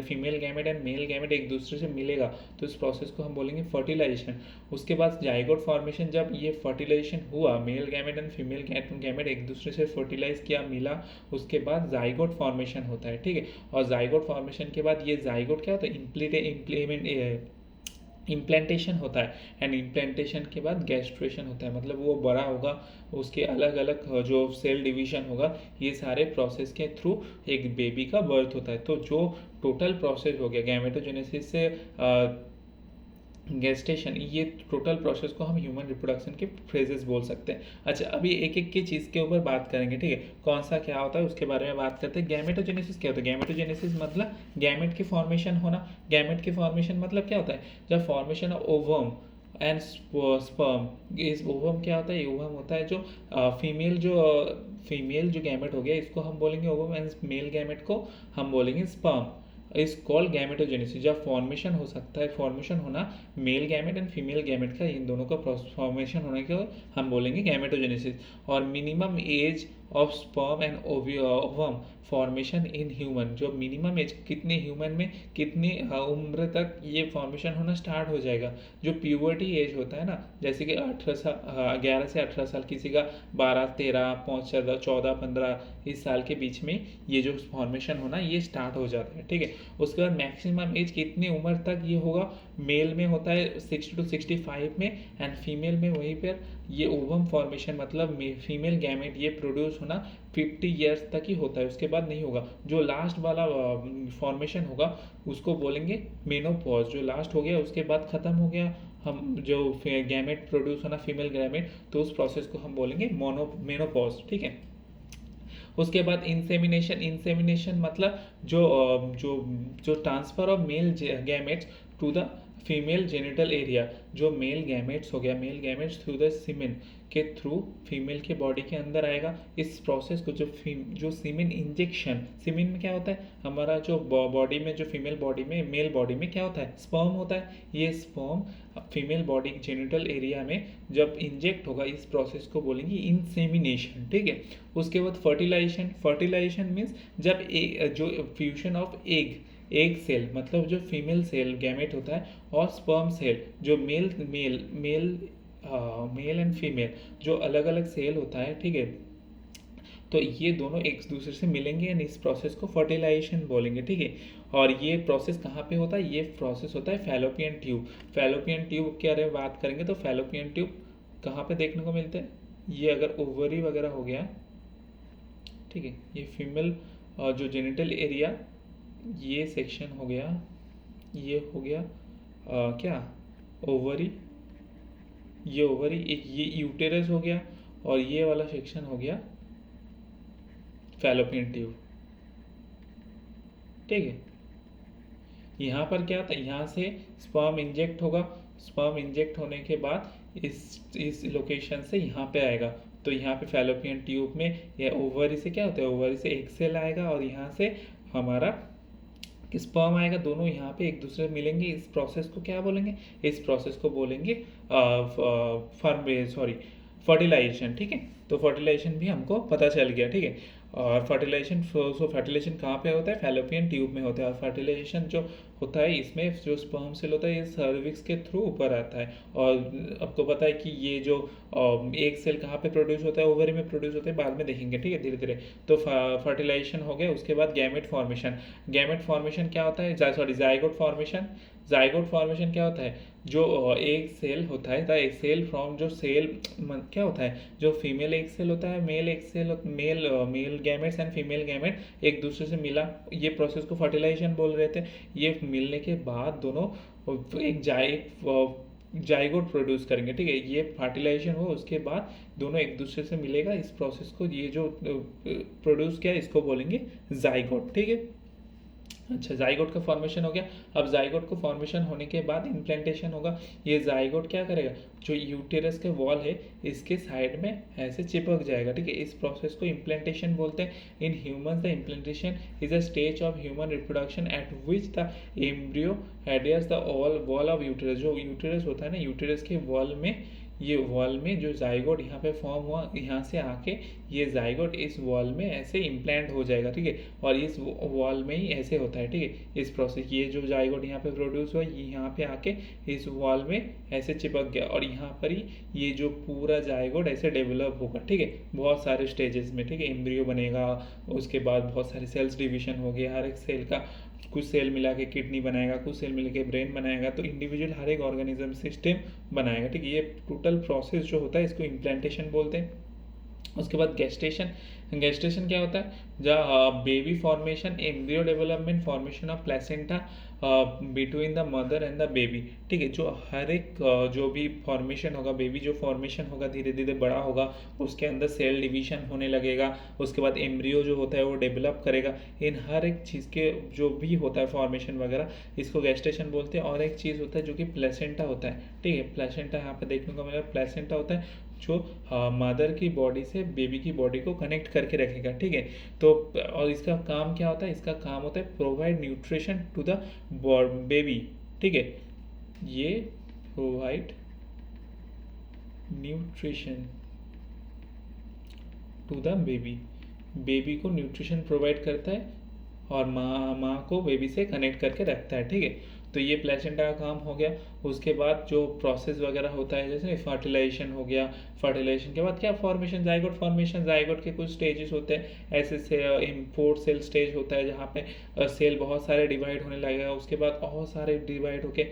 female gamete and male gamete एक दूसरे से मिलेगा, तो इस प्रोसेस को हम बोलेंगे फर्टिलाइजेशन। उसके बाद जाइगोट फॉर्मेशन, जब ये फर्टिलाइजेशन हुआ, male gamete and female gamete एक दूसरे से फर्टिलाइज किया, मिला, उसके बाद जाइगोट फॉर्मेशन होता है, ठीक है। और जाइगोट फॉर्मेशन के बाद ये जाइगोट क्या होता है, इम्प्लांटेशन होता है। एंड इम्प्लांटेशन के बाद गैस्ट्रेशन होता है, मतलब वो बड़ा होगा, उसके अलग अलग जो सेल डिवीजन होगा, ये सारे प्रोसेस के थ्रू एक बेबी का बर्थ होता है। तो जो टोटल प्रोसेस हो गया गैमेटोजेनेसिस से गेस्टेशन, ये टोटल प्रोसेस को हम ह्यूमन रिप्रोडक्शन के फ्रेजेस बोल सकते हैं। अच्छा, अभी एक एक की चीज़ के ऊपर बात करेंगे, ठीक है, कौन सा क्या होता है उसके बारे में बात करते हैं। गैमेटोजेनेसिस क्या होता है, गैमेटोजेनेसिस मतलब गैमेट की फॉर्मेशन होना। गैमेट की फॉर्मेशन मतलब क्या होता है, जब formation of ovum and sperm. इस ओवम क्या होता है, ओवम होता है जो फीमेल जो गैमेट हो गया, इसको हम बोलेंगे ओवम, एंड मेल गैमेट को हम बोलेंगे स्पर्म। Is called gametogenesis. जब फॉर्मेशन हो सकता है, फॉर्मेशन होना male gamete and female gamete का, इन दोनों का फॉर्मेशन होने को हम बोलेंगे गैमेटोजेनेसिस। और minimum age of sperm and ovum formation in human, जो मिनिमम एज कितने ह्यूमन में कितनी उम्र तक ये फॉर्मेशन होना स्टार्ट हो जाएगा। जो प्यूबर्टी एज होता है ना, जैसे कि 11 से 18 साल, किसी का 12, 13, 14, 15 इस साल के बीच में ये जो फॉर्मेशन होना ये स्टार्ट हो जाता है, ठीक है। उसके बाद मैक्सिमम एज कितनी उम्र तक ये होगा, मेल में होता है 60 to 65 में, एंड फीमेल में वहीं पर ये ओवम फॉर्मेशन मतलब फीमेल गैमेट ये प्रोड्यूस होना 50 ईयर्स तक ही होता है, उसके बाद नहीं होगा। जो लास्ट वाला फॉर्मेशन होगा उसको बोलेंगे मेनोपॉज। जो लास्ट हो गया उसके बाद ख़त्म हो गया हम जो गैमेट प्रोड्यूस होना फीमेल गैमेट, तो उस प्रोसेस को हम बोलेंगे मेनोपॉज, ठीक है। उसके बाद इंसेमिनेशन मतलब जो transfer of male gametes to the female genital area. जो मेल गैमेट्स हो गया, male gametes through the semen के थ्रू फीमेल के बॉडी के अंदर आएगा। इस प्रोसेस को जो सीमेन इंजेक्शन, सीमेन में क्या होता है, हमारा जो बॉडी में, जो फीमेल बॉडी में, मेल बॉडी में क्या होता है, स्पर्म होता है। ये sperm female body genital area में जब इंजेक्ट होगा, इस प्रोसेस को बोलेंगे इंसेमिनेशन, ठीक है। उसके बाद फर्टिलाइजेशन मीन्स जब जो फ्यूजन ऑफ एग सेल मतलब जो फीमेल सेल गैमेट होता है, और स्पर्म सेल जो मेल एंड फीमेल जो अलग अलग सेल होता है, ठीक है। तो ये दोनों एक दूसरे से मिलेंगे एंड इस प्रोसेस को फर्टिलाइजेशन बोलेंगे, ठीक है। और ये प्रोसेस कहाँ पे होता है, ये प्रोसेस होता है फैलोपियन ट्यूब। फैलोपियन ट्यूब के बारे में बात करेंगे तो फैलोपियन ट्यूब कहाँ पे देखने को मिलते हैं, ये अगर ओवरी वगैरह हो गया, ठीक है, ये फीमेल जो जेनिटल एरिया, ये सेक्शन हो गया, ये हो गया क्या ओवरी, ये ओवरी, ये यूटेरस हो गया, और ये वाला सेक्शन हो गया फैलोपियन ट्यूब, ठीक है। यहाँ पर क्या था, यहाँ से स्पर्म इंजेक्ट होगा, स्पर्म इंजेक्ट होने के बाद इस लोकेशन से यहाँ पे आएगा। तो यहाँ पे फैलोपियन ट्यूब में या ओवरी से क्या होता है, ओवरी से एक सेल आएगा और यहाँ से हमारा स्पर्म आएगा, दोनों यहाँ पे एक दूसरे मिलेंगे। इस प्रोसेस को क्या बोलेंगे, इस प्रोसेस को बोलेंगे फर्टिलाइजेशन, ठीक है। तो फर्टिलाइजेशन भी हमको पता चल गया, ठीक है। और फर्टिलाइजेशन, सो फर्टिलाइजेशन कहाँ पे होता है? फैलोपियन ट्यूब में होता है। और फर्टिलाइजेशन जो होता है इसमें जो स्पर्म सेल होता है ये सर्विक्स के थ्रू ऊपर आता है। और आपको पता है कि ये जो एक सेल कहाँ पे प्रोड्यूस होता है? ओवरी में प्रोड्यूस होता है, बाद में देखेंगे, ठीक है, धीरे धीरे। तो फर्टिलाइजेशन हो गया, उसके बाद गैमेट फॉर्मेशन। गैमेट फॉर्मेशन क्या होता है? Sorry, zygote formation. Zygote formation क्या होता है? जो एक सेल होता है, द एक सेल फ्रॉम, जो सेल क्या होता है, जो फीमेल एक सेल होता है, मेल एक cell, male gametes and female gamete एक दूसरे से मिला, ये प्रोसेस को फर्टिलाइजेशन बोल रहे थे। ये मिलने के बाद दोनों एक जाइगोट प्रोड्यूस करेंगे, ठीक है। ये फर्टिलाइजेशन हो, उसके बाद दोनों एक दूसरे से मिलेगा, इस प्रोसेस को, ये जो प्रोड्यूस किया इसको बोलेंगे जाइगोट, ठीक है। अच्छा, जाइगोट का फॉर्मेशन हो गया। अब जाइगोट को फॉर्मेशन होने के बाद इम्प्लांटेशन होगा। ये जाइगोट क्या करेगा? जो यूटेरस के वॉल है इसके साइड में ऐसे चिपक जाएगा, ठीक है। इस प्रोसेस को इम्प्लांटेशन बोलते हैं। In human the implantation is a stage of human reproduction at which the embryo adheres the wall of uterus. जो यूटेरस होता है ना, यूटेरस के वॉल में, ये वॉल में जो जाइगोट यहाँ पे फॉर्म हुआ, यहाँ से आके ये जाइगोट इस वॉल में ऐसे इम्प्लांट हो जाएगा, ठीक है। और इस वॉल में ही ऐसे होता है, ठीक है, इस प्रोसेस। ये जो जाइगोट यहाँ पे प्रोड्यूस हुआ, ये यहाँ पे आके इस वॉल में ऐसे चिपक गया, और यहाँ पर ही ये जो पूरा जाइगोट ऐसे डेवलप होगा, ठीक है, बहुत सारे स्टेजेस में, ठीक है। एम्ब्रियो बनेगा, उसके बाद बहुत सारे सेल्स डिवीजन हो गए, हर एक सेल का कुछ सेल मिला के किडनी बनाएगा, कुछ सेल मिला के ब्रेन बनाएगा, तो इंडिविजुअल हर एक ऑर्गेनिज्म सिस्टम बनाएगा, ठीक है। ये टोटल प्रोसेस जो होता है इसको इम्प्लांटेशन बोलते हैं। उसके बाद गेस्टेशन। गेस्टेशन क्या होता है? जहाँ baby formation, embryo development, formation of placenta between the mother and the baby, ठीक है। जो हर एक जो भी फॉर्मेशन होगा, बेबी जो फॉर्मेशन होगा धीरे धीरे बड़ा होगा, उसके अंदर सेल डिवीजन होने लगेगा, उसके बाद एम्ब्रियो जो होता है वो डेवलप करेगा। इन हर एक चीज़ के जो भी होता है फॉर्मेशन वगैरह, इसको गेस्टेशन बोलते हैं। और एक चीज़ होता है जो कि प्लेसेंटा होता है, ठीक है। प्लेसेंटा यहाँ पे देखने को मिला, प्लेसेंटा होता है जो मदर की बॉडी से बेबी की बॉडी को कनेक्ट करके रखेगा, ठीक है। तो और इसका काम क्या होता है? इसका काम होता है provide nutrition to the baby, ठीक है। ये provide nutrition to the baby, baby को न्यूट्रिशन प्रोवाइड करता है और माँ को बेबी से कनेक्ट करके रखता है, ठीक है। तो ये प्लेसेंटा का काम हो गया। उसके बाद जो प्रोसेस वगैरह होता है, जैसे फर्टिलाइजेशन हो गया, फर्टिलाइजेशन के बाद क्या? Formation, zygote formation. जाइगोट के कुछ स्टेजेस होते हैं, ऐसे से फोर्थ सेल स्टेज होता है जहाँ पे सेल बहुत सारे डिवाइड होने लगेगा, उसके बाद बहुत सारे डिवाइड होके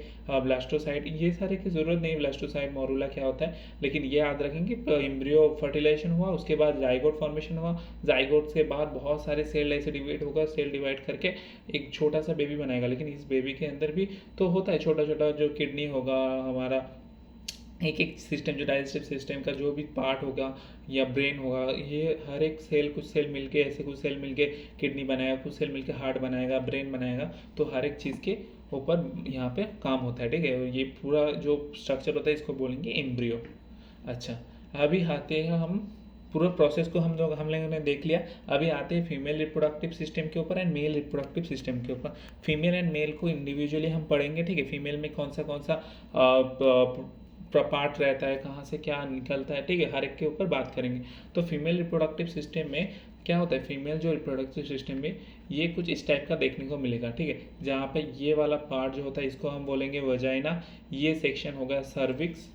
ब्लास्टोसाइट, ये सारे की जरूरत नहीं, ब्लास्टोसाइट मोरूला क्या होता है, लेकिन ये याद रखेंगे। एम्ब्रियो फर्टिलाइजेशन हुआ, उसके बाद जाइगोट फॉर्मेशन हुआ, जाइगोट के बाद बहुत सारे सेल ऐसे डिवाइड होगा, सेल डिवाइड करके एक छोटा सा बेबी बनाएगा। लेकिन इस बेबी के अंदर भी तो होता है छोटा छोटा, जो किडनी होगा हमारा, एक एक सिस्टम, जो डाइजेस्टिव सिस्टम का जो भी पार्ट होगा या ब्रेन होगा, ये हर एक सेल, कुछ सेल मिलके ऐसे, कुछ सेल मिलके किडनी बनाएगा, कुछ सेल मिलके हार्ट बनाएगा, ब्रेन बनाएगा। तो हर एक चीज़ के ऊपर यहाँ पे काम होता है, ठीक है। ये पूरा जो स्ट्रक्चर होता है इसको बोलेंगे एम्ब्रियो। अच्छा, अभी आते हैं हम पूरा प्रोसेस को हम लोगों ने देख लिया। अभी आते हैं फीमेल रिप्रोडक्टिव सिस्टम के ऊपर एंड मेल रिप्रोडक्टिव सिस्टम के ऊपर। फीमेल एंड मेल को इंडिविजुअली हम पढ़ेंगे, ठीक है। फीमेल में कौन सा पार्ट रहता है, कहाँ से क्या निकलता है, ठीक है, हर एक के ऊपर बात करेंगे। तो फीमेल रिप्रोडक्टिव सिस्टम में क्या होता है? फीमेल जो रिप्रोडक्टिव सिस्टम में ये कुछ इस टाइप का देखने को मिलेगा, ठीक है। जहाँ पे ये वाला पार्ट जो होता है इसको हम बोलेंगे वजाइना, ये सेक्शन हो गया सर्विक्स,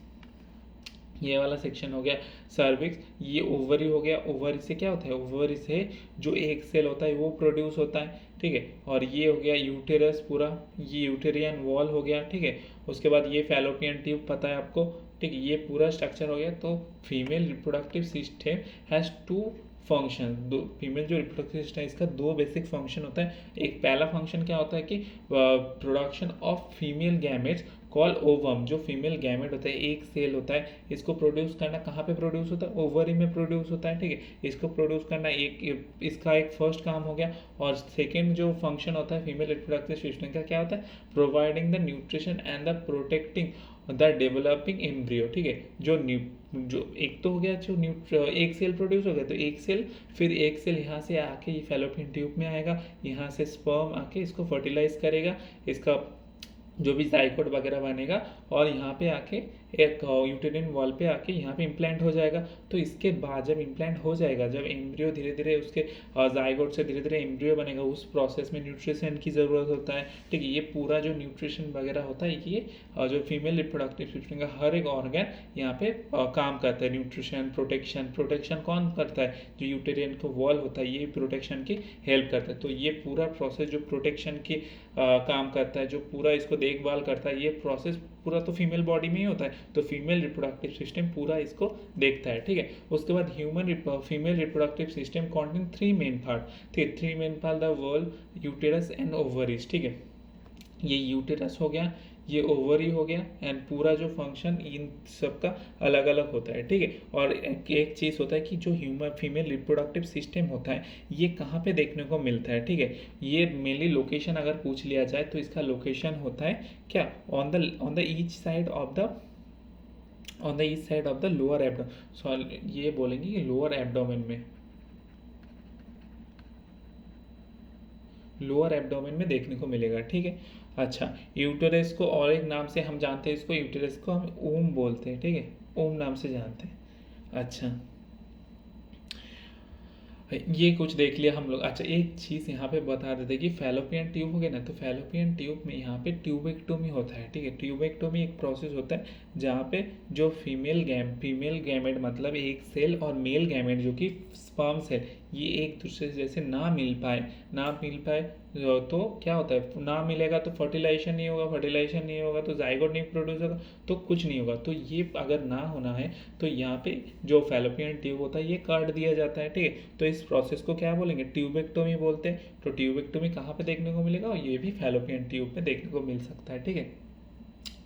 ये वाला सेक्शन हो गया सर्विक्स, ये ओवरी हो गया। ओवरी से क्या होता है? ओवरी से जो एक सेल होता है वो प्रोड्यूस होता है, ठीक है। और ये हो गया यूटेरस, पूरा ये यूटेरियन वॉल हो गया, ठीक है। उसके बाद ये फैलोपियन ट्यूब, पता है आपको, ठीक है। ये पूरा स्ट्रक्चर हो गया। तो female reproductive system has to function. दो फीमेल जो रिप्रोडक्टिव सिस्टम है इसका दो बेसिक फंक्शन होता है। एक पहला फंक्शन क्या होता है कि production of female gametes call ovum. जो फीमेल गैमेट होता है, एक सेल होता है, इसको प्रोड्यूस करना कहाँ पे प्रोड्यूस होता है? ओवरी में प्रोड्यूस होता है, ठीक है। इसको प्रोड्यूस करना इसका एक फर्स्ट काम हो गया। और सेकेंड जो फंक्शन होता है फीमेल रिप्रोडक्टिव सिस्टम का क्या होता है? Providing the nutrition and the protecting the developing embryo, ठीक है। जो एक तो हो गया, जो एक सेल प्रोड्यूस हो गया, तो एक सेल, फिर एक सेल यहाँ से आके ये फैलोपियन ट्यूब में आएगा, यहाँ से स्पर्म आके इसको फर्टिलाइज करेगा, इसका जो भी जाइगोट वगैरह बनेगा और यहाँ पे आके एक यूटेरिन वॉल पे आके यहाँ पे इम्प्लांट हो जाएगा। तो इसके बाद जब इम्प्लांट हो जाएगा, जब एम्ब्रियो धीरे धीरे उसके जाइगोट से धीरे धीरे एम्ब्रियो बनेगा, उस प्रोसेस में न्यूट्रिशन की ज़रूरत होता है। ठीक है, ये पूरा जो न्यूट्रिशन वगैरह होता है, ये जो फीमेल रिप्रोडक्टिव सिस्टम का हर एक ऑर्गन यहाँ पे काम करता है। न्यूट्रिशन, प्रोटेक्शन कौन करता है? जो यूटेरियन का वॉल होता है, ये प्रोटेक्शन की हेल्प करता है। तो ये पूरा प्रोसेस जो प्रोटेक्शन की काम करता है, जो पूरा इसको देखभाल करता है, ये प्रोसेस पूरा तो फीमेल बॉडी में ही होता है। तो फीमेल रिप्रोडक्टिव सिस्टम पूरा इसको देखता है। ठीक है, उसके बाद female reproductive system contain 3 main part. ठीक है, 3 main part, the wall, uterus and ovaries. ठीक है, ये यूटेरस हो गया, ये ओवरी हो गया, एंड पूरा जो फंक्शन इन सब का अलग अलग होता है। ठीक है, और एक चीज़ होता है कि जो फीमेल रिप्रोडक्टिव सिस्टम होता है, ये कहाँ पे देखने को मिलता है? ठीक है, ये मेनली लोकेशन अगर पूछ लिया जाए तो इसका लोकेशन होता है क्या? On the each side of the lower abdomen. Sorry, ये बोलेंगे कि लोअर एब्डोमेन में देखने को मिलेगा। ठीक है, अच्छा, यूटेरस को और एक नाम से हम जानते हैं, इसको यूटेरस को हम ओम बोलते हैं। ठीक है, ओम नाम से जानते हैं। अच्छा, ये कुछ देख लिया हम लोग। अच्छा, एक चीज़ यहाँ पे बता देते कि फैलोपियन ट्यूब हो गया ना, तो फैलोपियन ट्यूब में यहाँ पे ट्यूबेक्टोमी होता है। ठीक है, ट्यूबेक्टोमी एक प्रोसेस होता है जहाँ पे जो फीमेल गैमेट मतलब एक सेल और मेल गैमेट जो कि स्पर्म सेल, ये एक दूसरे से जैसे ना मिल पाए तो क्या होता है? ना मिलेगा तो फर्टिलाइजेशन नहीं होगा तो जाइगोट नहीं प्रोड्यूस होगा, तो कुछ नहीं होगा। तो ये अगर ना होना है तो यहाँ पे जो फैलोपियन ट्यूब होता है ये काट दिया जाता है। ठीक है, तो इस प्रोसेस को क्या बोलेंगे? ट्यूबेक्टोमी बोलते हैं। तो ट्यूबेक्टोमी कहाँ पे देखने को मिलेगा? ये भी फैलोपियन ट्यूब में देखने को मिल सकता है। ठीक है,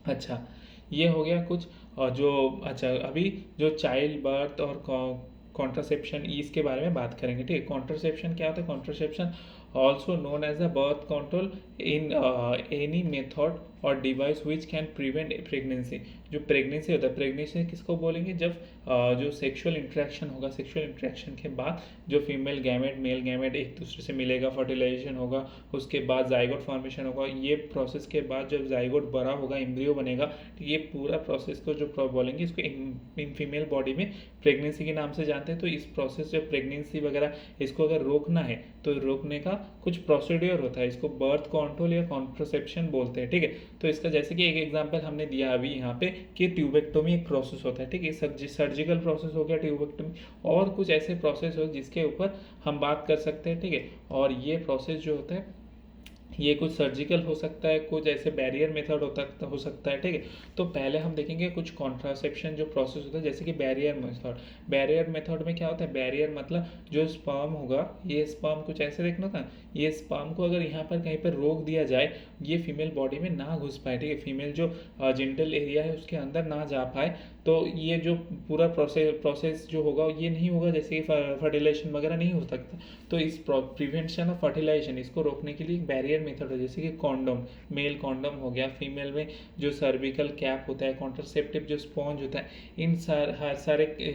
अच्छा, ये हो गया कुछ। और जो अच्छा, अभी जो चाइल्ड बर्थ और कॉन्ट्रासेप्शन इसके बारे में बात करेंगे। ठीक है, कॉन्ट्रासेप्शन क्या होता है? Contraception also known as a birth control in any method or device which can prevent pregnancy. जो प्रेगनेंसी होता है, प्रेगनेंसी किसको बोलेंगे? जब जो सेक्सुअल इंटरेक्शन होगा, सेक्सुअल इंटरेक्शन के बाद जो फीमेल गैमेट मेल गैमेट एक दूसरे से मिलेगा, फर्टिलाइजेशन होगा, उसके बाद जाइगोट फॉर्मेशन होगा। ये प्रोसेस के बाद जब जाइगोट बड़ा होगा, एम्ब्रियो बनेगा, तो ये पूरा प्रोसेस को जो बोलेंगे इसको इन फीमेल बॉडी में प्रेगनेंसी के नाम से जानते हैं। तो इस प्रोसेस जो प्रेगनेंसी वगैरह, इसको अगर रोकना है तो रोकने का कुछ प्रोसीड्योर होता है, इसको बर्थ कंट्रोल या कॉन्ट्रासेप्शन बोलते हैं। ठीक है, तो इसका जैसे कि एक एग्जांपल हमने दिया अभी यहाँ पे कि ट्यूबेक्टोमी एक प्रोसेस होता है। ठीक है, सर्जिकल प्रोसेस हो गया ट्यूबेक्टोमी, और कुछ ऐसे प्रोसेस हो जिसके ऊपर हम बात कर सकते हैं। ठीक है, और ये प्रोसेस जो होता है ये कुछ सर्जिकल हो सकता है, कुछ ऐसे बैरियर मेथड हो सकता है। ठीक है, तो पहले हम देखेंगे कुछ कॉन्ट्रासेप्शन जो प्रोसेस होता है, जैसे कि बैरियर मेथड में क्या होता है? बैरियर मतलब जो स्पर्म होगा, ये स्पर्म कुछ ऐसे देखना था, ये स्पर्म को अगर यहाँ पर कहीं पर रोक दिया जाए, ये फीमेल बॉडी में ना घुस पाए। ठीक है, फीमेल जो जेनिटल एरिया है उसके अंदर ना जा पाए, तो ये जो पूरा प्रोसेस जो होगा ये नहीं होगा, जैसे कि फर्टिलाइजेशन वगैरह नहीं हो सकता। तो इस प्रिवेंशन ऑफ फर्टिलाइजेशन, इसको रोकने के लिए एक बैरियर मेथड है, जैसे कि कॉन्डोम, मेल कॉन्डोम हो गया, फीमेल में जो सर्विकल कैप होता है, कॉन्ट्रासेप्टिव जो स्पॉन्ज होता है, इन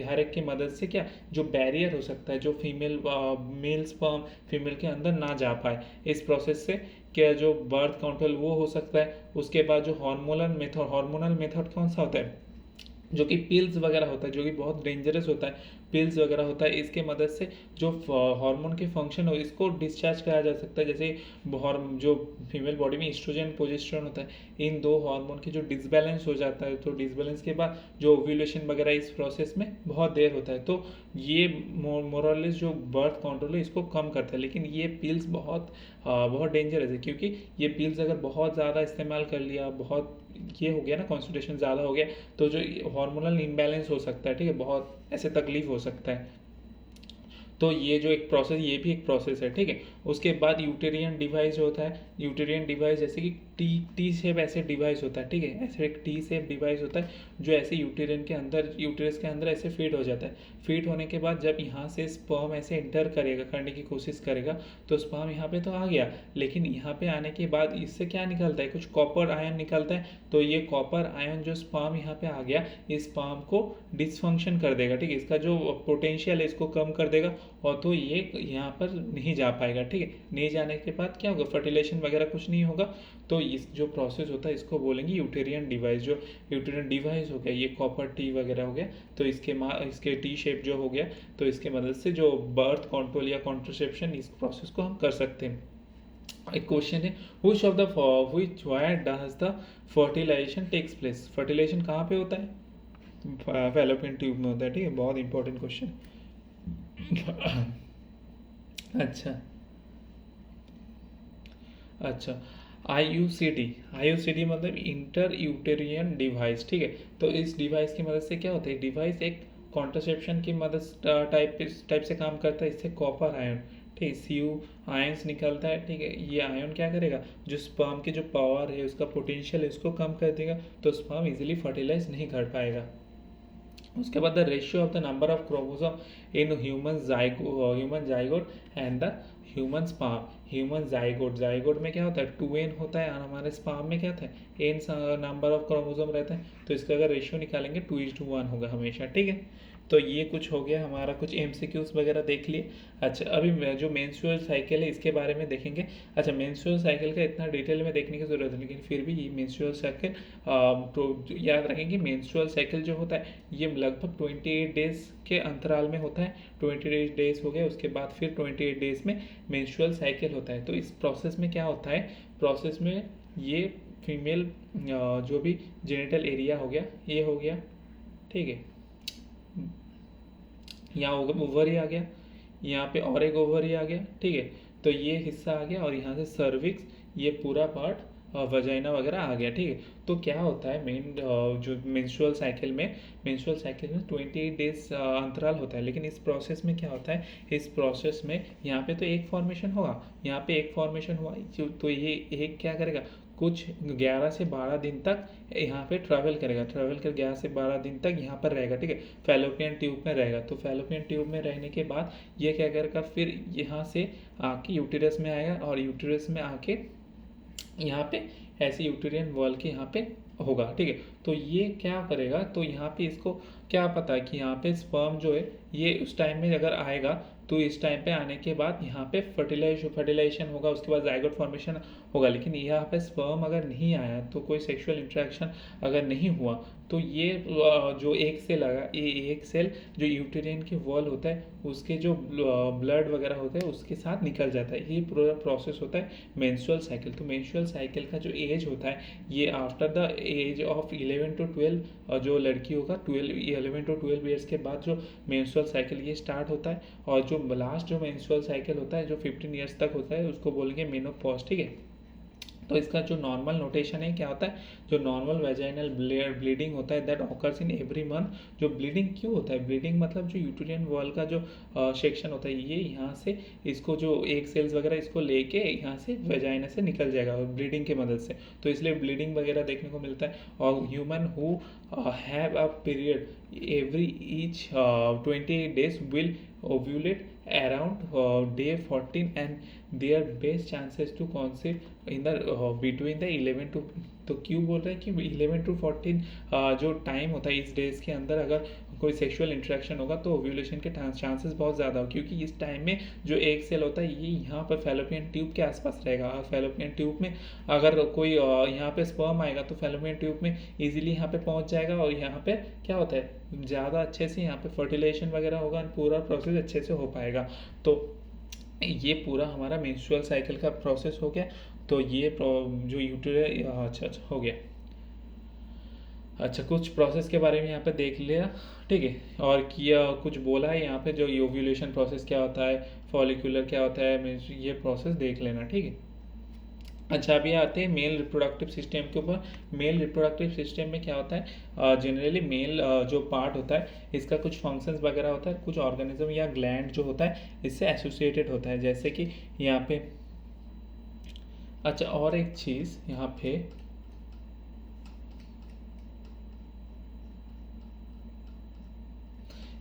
हर एक की मदद से क्या जो बैरियर हो सकता है, जो फीमेल मेल स्पर्म फीमेल के अंदर ना जा पाए, इस प्रोसेस से क्या जो बर्थ कंट्रोल वो हो सकता है। उसके बाद जो हार्मोनल मेथड कौन सा होता है? जो कि पिल्स वगैरह होता है, जो कि बहुत डेंजरस होता है, पिल्स वगैरह होता है, इसके मदद से जो हार्मोन के फंक्शन हो इसको डिस्चार्ज कराया जा सकता है। जैसे जो फीमेल बॉडी में एस्ट्रोजन प्रोजेस्टेरोन होता है, इन दो हार्मोन के जो डिसबैलेंस हो जाता है, तो डिसबैलेंस के बाद जो ओव्यूलेशन वगैरह इस प्रोसेस में बहुत देर होता है, तो ये मोरलेस जो बर्थ कंट्रोल है इसको कम करता है। लेकिन ये पिल्स बहुत डेंजरस है, क्योंकि ये पिल्स अगर बहुत ज़्यादा इस्तेमाल कर लिया, बहुत ये हो गया ना, कॉन्सेंट्रेशन ज़्यादा हो गया, तो जो हार्मोनल इम्बैलेंस हो सकता है। ठीक है, बहुत ऐसे तकलीफ हो सकता है। तो ये जो एक प्रोसेस, ये भी एक प्रोसेस है। ठीक है, उसके बाद यूटेरियन डिवाइस होता है, यूटेरियन डिवाइस जैसे कि टी शेप ऐसे डिवाइस होता है। ठीक है, ऐसे एक टी शेप डिवाइस होता है जो ऐसे यूटेरस के अंदर ऐसे फिट हो जाता है। फिट होने के बाद जब यहाँ से स्पर्म ऐसे इंटर करने की कोशिश करेगा, तो स्पर्म यहाँ पे तो आ गया, लेकिन यहाँ पे आने के बाद इससे क्या निकलता है? कुछ कॉपर आयन निकलता है। तो ये कॉपर आयन जो स्पर्म यहाँ पे आ गया, इस स्पर्म को डिसफंक्शन कर देगा। ठीक है, इसका जो पोटेंशियल है इसको कम कर देगा, और तो ये यहाँ पर नहीं जा पाएगा। ठीक है, नहीं जाने के बाद क्या होगा? फर्टिलाइजेशन वगैरह कुछ नहीं होगा। तो इस जो प्रोसेस होता है इसको बोलेंगे यूटेरियन डिवाइस। जो यूटेरियन डिवाइस हो गया, ये कॉपर टी वगैरह हो गया, तो इसके टी शेप जो हो गया, तो इसके मदद से जो बर्थ कंट्रोल या कॉन्ट्रासेप्शन इस प्रोसेस को हम कर सकते हैं। एक क्वेश्चन है, which where does the fertilization takes place? Fertilization कहाँ पे होता है? फैलोपियन ट्यूब में होता है। ठीक है, बहुत इंपॉर्टेंट क्वेश्चन। अच्छा अच्छा, आई यू सी डी मतलब इंटर यूटेरियन डिवाइस। ठीक है, तो इस डिवाइस की मदद से क्या होता है, डिवाइस एक कॉन्ट्रासेप्शन की मदद टाइप से काम करता है। इससे कॉपर आयन, ठीक है, सी यू आयंस निकलता है। ठीक है, ये आयन क्या करेगा, जो स्पर्म की जो पावर है, उसका पोटेंशियल है, उसको कम कर देगा, तो स्पर्म इजीली फर्टिलाइज नहीं कर पाएगा। उसके बाद the ratio of the number of chromosome in human zygote and the human sperm. Human zygote में क्या होता है, 2n होता है, और हमारे स्पर्म में क्या होता है, n नंबर ऑफ क्रोमोसोम रहता है। तो इसका अगर रेशियो निकालेंगे 2:1 होगा हमेशा। ठीक है, तो ये कुछ हो गया हमारा, कुछ MCQs वगैरह देख लिए। अच्छा, अभी जो मेंस्ट्रुअल साइकिल है इसके बारे में देखेंगे। अच्छा, मेंस्ट्रुअल साइकिल का इतना डिटेल में देखने की ज़रूरत है, लेकिन फिर भी ये मेंस्ट्रुअल साइकिल तो याद रखेंगे, मेंस्ट्रुअल साइकिल जो होता है ये लगभग 28 डेज के अंतराल में होता है। 28 डेज हो गए, उसके बाद फिर 28 डेज में मेंस्ट्रुअल साइकिल होता है। तो इस प्रोसेस में क्या होता है, प्रोसेस में ये फीमेल जो भी जेनिटल एरिया हो गया, ये हो गया, ठीक है, यहाँ ओवरी आ गया, यहाँ पे और एक ओवरी आ गया। ठीक है, तो ये हिस्सा आ गया, और यहाँ से सर्विक्स, ये पूरा पार्ट वजाइना वगैरह आ गया। ठीक है, तो क्या होता है मेन जो मेंस्ट्रुअल साइकिल में 28 डेज अंतराल होता है। लेकिन इस प्रोसेस में क्या होता है, इस प्रोसेस में यहाँ पे तो एक फॉर्मेशन होगा, यहाँ पे एक फॉर्मेशन हुआ, तो ये एक क्या करेगा, कुछ 11 से 12 दिन तक यहाँ पे ट्रैवल कर 11 से 12 दिन तक यहाँ पर रहेगा। ठीक है, फैलोपियन ट्यूब में रहेगा। तो फैलोपियन ट्यूब में रहने के बाद ये क्या करेगा, फिर यहाँ से आके यूटेरस में आएगा, और यूटेरस में आके यहाँ पे ऐसे यूटेरियन वॉल के यहाँ पे होगा। ठीक है, तो ये क्या करेगा, तो यहाँ पे इसको क्या पता है कि यहाँ पे स्पर्म जो है ये उस टाइम में अगर आएगा, तो इस टाइम पे आने के बाद यहाँ पे फर्टिलाइजेशन होगा, उसके बाद जाइगोट फॉर्मेशन होगा। लेकिन यहाँ पे स्पर्म अगर नहीं आया, तो कोई सेक्सुअल इंटरेक्शन अगर नहीं हुआ, तो ये जो एक सेल आएगा, ये एक सेल जो यूटेरियन के वॉल होता है उसके जो ब्लड वगैरह होता है उसके साथ निकल जाता है। ये पूरा प्रोसेस होता है मेंस्ट्रुअल साइकिल। तो मेंस्ट्रुअल साइकिल का जो एज होता है, ये after the age of 11 to 12, जो लड़की होगा 11 to 12 ईयर्स के बाद जो मेंस्ट्रुअल साइकिल ये स्टार्ट होता है। और जो लास्ट जो मेंस्ट्रुअल साइकिल होता है जो 15 ईयर्स तक होता है, उसको बोलेंगे मेनोपॉज। ठीक है, तो इसका जो नॉर्मल नोटेशन है क्या होता है, जो नॉर्मल वेजाइनल ब्लीडिंग होता है that occurs in every month. जो ब्लीडिंग क्यों होता है, ब्लीडिंग मतलब जो यूटेरियन वॉल का जो सेक्शन होता है, ये यहाँ से इसको जो एक सेल्स वगैरह इसको लेके यहाँ से वेजाइना से निकल जाएगा ब्लीडिंग की मदद से, तो इसलिए ब्लीडिंग वगैरह देखने को मिलता है। और human who have a period every each 28 days will ovulate around day 14 and their best chances to conceive in the between the 11 to, तो क्यों बोल रहे हैं कि 11 to 14 जो टाइम होता है इस डेज के अंदर अगर कोई सेक्सुअल इंटरेक्शन होगा तो ओव्यूलेशन के चांसेस बहुत ज़्यादा हो, क्योंकि इस टाइम में जो एक सेल होता है ये यहाँ पर फैलोपियन ट्यूब के आसपास रहेगा। और फैलोपियन ट्यूब में अगर कोई यहाँ पे स्पर्म आएगा तो फैलोपियन ट्यूब में इजीली यहाँ पे पहुँच जाएगा, और यहाँ पे क्या होता है ज़्यादा अच्छे से यहाँ पे फर्टिलाइजेशन वगैरह होगा, पूरा प्रोसेस अच्छे से हो पाएगा। तो ये पूरा हमारा मेंस्ट्रुअल साइकिल का प्रोसेस हो गया। तो ये जो यूटेरियन, अच्छा हो गया। अच्छा, कुछ प्रोसेस के बारे में यहाँ पे देख लिया। ठीक है, और किया कुछ बोला है यहाँ पे, जो ओव्यूलेशन प्रोसेस क्या होता है, फॉलिकुलर क्या होता है, ये प्रोसेस देख लेना। ठीक है, अच्छा अभी आते हैं मेल रिप्रोडक्टिव सिस्टम के ऊपर। मेल रिप्रोडक्टिव सिस्टम में क्या होता है, जनरली मेल जो पार्ट होता है इसका कुछ फंक्शंस वगैरह होता है, कुछ ऑर्गेनिज्म या ग्लैंड जो होता है इससे एसोसिएटेड होता है, जैसे कि यहाँ पे। अच्छा, और एक चीज़ यहाँ पे,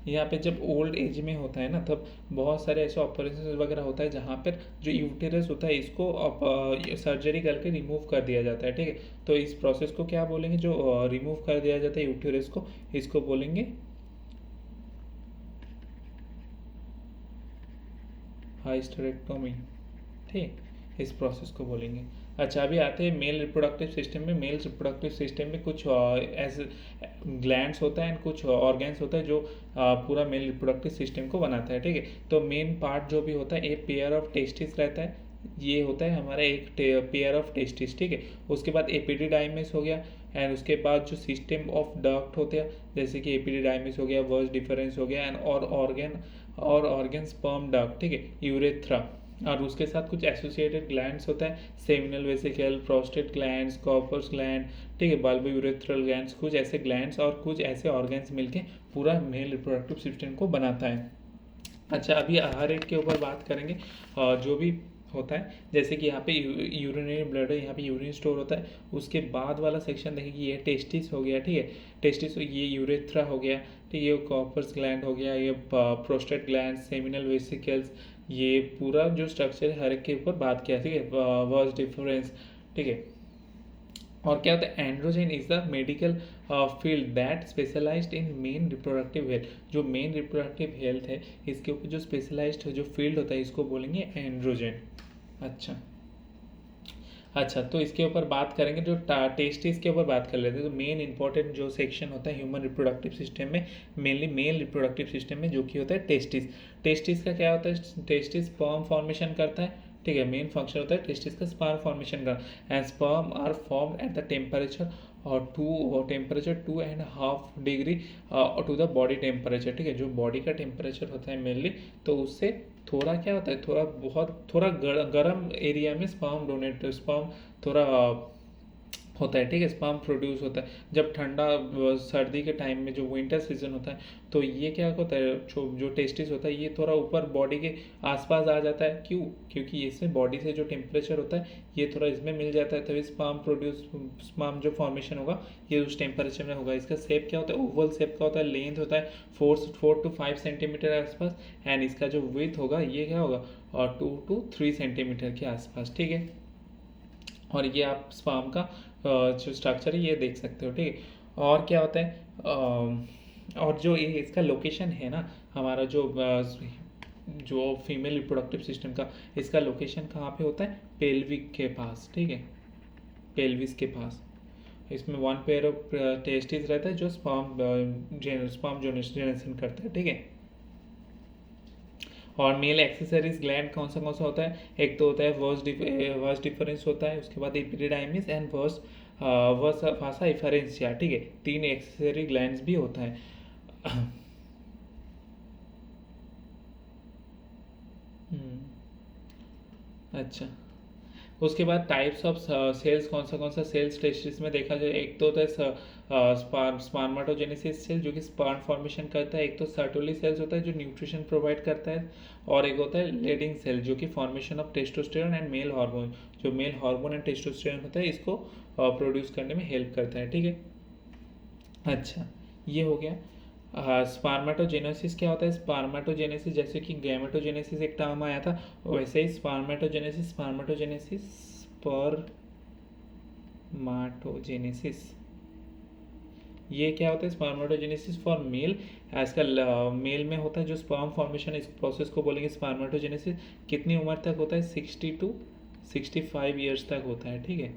यहाँ पे जब ओल्ड एज में होता है ना, तब बहुत सारे ऐसे ऑपरेशन वगैरह होता है जहाँ पर जो यूटेरस होता है इसको सर्जरी करके रिमूव कर दिया जाता है। ठीक है, तो इस प्रोसेस को क्या बोलेंगे, जो रिमूव कर दिया जाता है यूटेरस को, इसको बोलेंगे हाइस्टेरेक्टोमी। ठीक, इस प्रोसेस को बोलेंगे। अच्छा, अभी आते हैं मेल रिप्रोडक्टिव सिस्टम में। मेल रिप्रोडक्टिव सिस्टम में कुछ ऐसे ग्लैंड्स होता है एंड कुछ ऑर्गन्स होता है जो पूरा मेल रिप्रोडक्टिव सिस्टम को बनाता है, ठीक है। तो मेन पार्ट जो भी होता है, एक पेयर ऑफ टेस्टिस रहता है, ये होता है हमारा एक पेयर ऑफ टेस्टिस, ठीक है। उसके बाद एपिडिडाइमिस हो गया, एंड उसके बाद जो सिस्टम ऑफ डक्ट होते हैं, जैसे कि एपिडिडाइमिस हो गया, वर्स डिफरेंस हो गया, एंड और ऑर्गन स्पर्म डक्ट, ठीक है, यूरेथ्रा। और उसके साथ कुछ एसोसिएटेड ग्लैंड्स होता है, seminal vesicle, prostate glands, Cowper's gland, ठीक है, बल्ब यूरेथ्रल ग्लैंड्स, कुछ ऐसे ग्लैंड्स और कुछ ऐसे ऑर्गन्स मिलके पूरा मेल रिप्रोडक्टिव सिस्टम को बनाता है। अच्छा, अभी हर एक के ऊपर बात करेंगे जो भी होता है। जैसे कि यहाँ पे यूरिनरी ब्लड है, यहाँ पे यूरिन स्टोर होता है। उसके बाद वाला सेक्शन देखेंगे, ये टेस्टिस हो गया, ठीक है, टेस्टिस, ये यूरेथ्रा हो गया, ठीक है, ये कॉपर्स ग्लैंड हो गया, ये प्रोस्टेट ग्लैंड, सेमिनल वेसिकल्स, ये पूरा जो स्ट्रक्चर है हर एक के ऊपर बात किया, ठीक है, वर्स डिफरेंस, ठीक है। और क्या होता है, androgen is the medical field that specialized in men reproductive health. जो मेन रिप्रोडक्टिव हेल्थ है, इसके ऊपर जो स्पेशलाइज्ड जो फील्ड होता है, इसको बोलेंगे एंड्रोजन। अच्छा, तो इसके ऊपर बात करेंगे, जो टेस्टिस के ऊपर बात कर लेते हैं। तो मेन इंपॉर्टेंट जो सेक्शन होता है ह्यूमन रिप्रोडक्टिव सिस्टम में, मेनली मेल रिप्रोडक्टिव सिस्टम में, जो कि होता है टेस्टिस। टेस्टिस का क्या होता है, टेस्टिस स्पर्म फॉर्मेशन करता है, ठीक है, मेन फंक्शन होता है टेस्टिस का स्पर्म फॉर्मेशन का। And sperm are formed at the temperature और 2.5 degree to the body temperature, ठीक है। जो बॉडी का टेम्परेचर होता है मेनली, तो उससे थोड़ा क्या होता है, थोड़ा गर्म एरिया में स्पर्म थोड़ा होता है, ठीक है, स्पर्म प्रोड्यूस होता है। जब ठंडा सर्दी के टाइम में जो विंटर सीजन होता है, तो ये क्या होता है, जो टेस्टिस होता है, ये थोड़ा ऊपर बॉडी के आसपास आ जाता है। क्यों? क्योंकि इसमें बॉडी से जो टेम्परेचर होता है, ये थोड़ा इसमें मिल जाता है, तभी स्पर्म जो फॉर्मेशन होगा, ये उस टेम्परेचर में होगा। इसका शेप क्या होता है, ओवल शेप का होता है, लेंथ होता है 4 to 5 सेंटीमीटर आसपास, एंड इसका जो विड्थ होगा, ये क्या होगा, और 2 to 3 सेंटीमीटर के आसपास, ठीक है। और ये आप स्पर्म का जो स्ट्रक्चर है, ये देख सकते हो, ठीक है। और क्या होता है, और जो ये इसका लोकेशन है ना, हमारा जो फीमेल रिप्रोडक्टिव सिस्टम का, इसका लोकेशन कहाँ पे होता है, पेल्विक के पास, ठीक है, पेल्विस के पास। इसमें 1 पेयर ऑफ टेस्टिस रहता है, जो स्पर्म जनरेशन करता है, ठीक है। और मेल एक्सेसरीज ग्लैंड कौन सा होता है, एक तो होता है वर्स डिफरेंस होता है, उसके बाद एपिडिडाइमिस एंड वर्स फासा इफरेंशिया, ठीक है, 3 एक्सेसरी ग्लैंड्स भी होता है। अच्छा, उसके बाद टाइप्स ऑफ सेल्स कौन सा सेल्स टेस्टिस में देखा जाए, एक तो होता है स्पर्मेटोजेनेसिस सेल, जो कि स्पर्म फॉर्मेशन करता है। एक तो सर्टोली सेल्स होता है, जो न्यूट्रिशन प्रोवाइड करता है। और एक होता है लेडिंग सेल, जो कि formation of testosterone and male hormone, जो मेल हार्मोन एंड टेस्टोस्टेरोन होता है, इसको प्रोड्यूस करने में हेल्प करता है, ठीक है। अच्छा, ये हो गया। स्पर्मेटोजेनेसिस क्या होता है, स्पर्मेटोजेनेसिस जैसे कि गैमेटोजेनेसिस एक टर्म आया था, वैसे ही स्पर्मेटोजेनेसिस ये क्या होता है, स्पर्मेटोजेनेसिस फॉर मेल। आजकल मेल में होता है जो स्पर्म फॉर्मेशन, इस प्रोसेस को बोलेंगे स्पर्मेटोजेनेसिस। कितनी उम्र तक होता है, 60 to 65 ईयर्स तक होता है, ठीक है।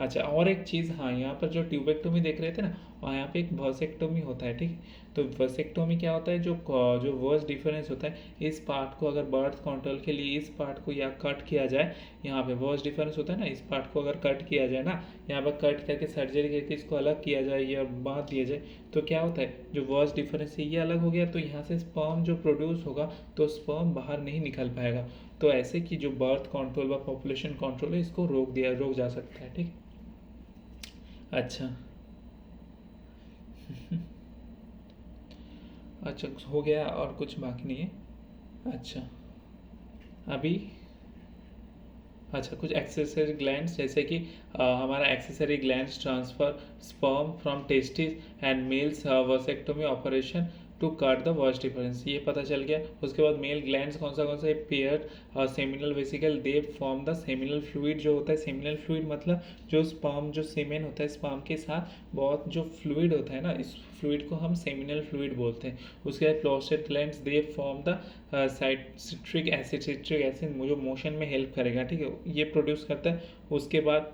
अच्छा, और एक चीज़, हाँ, यहाँ पर जो ट्यूबेक्टोमी देख रहे थे ना, और यहाँ पे एक वर्सेक्टोमी होता है, ठीक है। तो वर्सेक्टोमी क्या होता है, जो वर्स डिफरेंस होता है, इस पार्ट को अगर बर्थ कंट्रोल के लिए इस पार्ट को या कट किया जाए, यहाँ पे वर्स डिफरेंस होता है ना, इस पार्ट को अगर कट किया जाए ना, यहाँ पर कट करके सर्जरी करके इसको अलग किया जाए या बांध दिया जाए, तो क्या होता है, जो वर्स डिफरेंस है ये अलग हो गया, तो यहाँ से स्पर्म जो प्रोड्यूस होगा, तो स्पर्म बाहर नहीं निकल पाएगा। तो ऐसे कि जो बर्थ कंट्रोल व पॉपुलेशन कंट्रोल है, इसको रोक जा सकता है, ठीक है। अच्छा, अच्छा, हो गया और कुछ बाकी नहीं है। अच्छा, अभी अच्छा, कुछ एक्सेसरी ग्लैंड्स, जैसे कि हमारा accessory glands transfer sperm from testis and males vasectomy operation to cut the वर्स्ट डिफरेंस, ये पता चल गया। उसके बाद मेल ग्लैंड्स कौन सा pair seminal vesicle, they form the seminal fluid. जो होता है सेमिनल फ्लूइड मतलब जो स्पर्म जो सीमेन होता है, स्पर्म के साथ बहुत जो फ्लूइड होता है ना, इस फ्लूइड को हम सेमिनल फ्लूइड बोलते हैं। उसके बाद prostate glands, they form the citric acid जो मोशन में हेल्प करेगा, ठीक है, ये प्रोड्यूस करता है। उसके बाद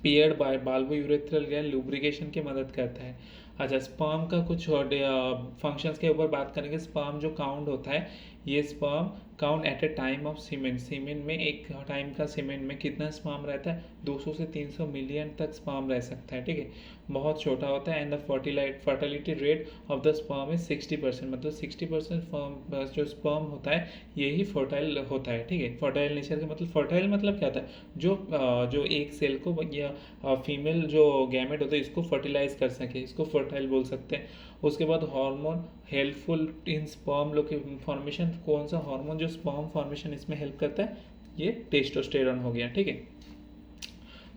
paired by bulbourethral gland lubrication की मदद करता है। अच्छा, स्पर्म का कुछ फंक्शंस के ऊपर बात करेंगे। स्पर्म जो काउंट होता है, ये sperm count at a time of semen, semen में एक टाइम का सीमेन में कितना स्पर्म रहता है, 200 से 300 मिलियन तक स्पर्म रह सकता है, ठीक है, बहुत छोटा होता है। And the fertility rate of the sperm is 60%, मतलब 60% जो स्पर्म होता है यही फर्टाइल होता है, ठीक है। फर्टाइल नेचर का मतलब, फर्टाइल मतलब क्या होता है, जो एक सेल को या फीमेल जो गैमेट होता है इसको फर्टिलाइज कर सके, इसको फर्टाइल बोल सकते हैं। उसके बाद hormone helpful in sperm formation, कौन सा हार्मोन जो स्पर्म फॉर्मेशन इसमें हेल्प करता है, ये टेस्टोस्टेरोन हो गया, ठीक है।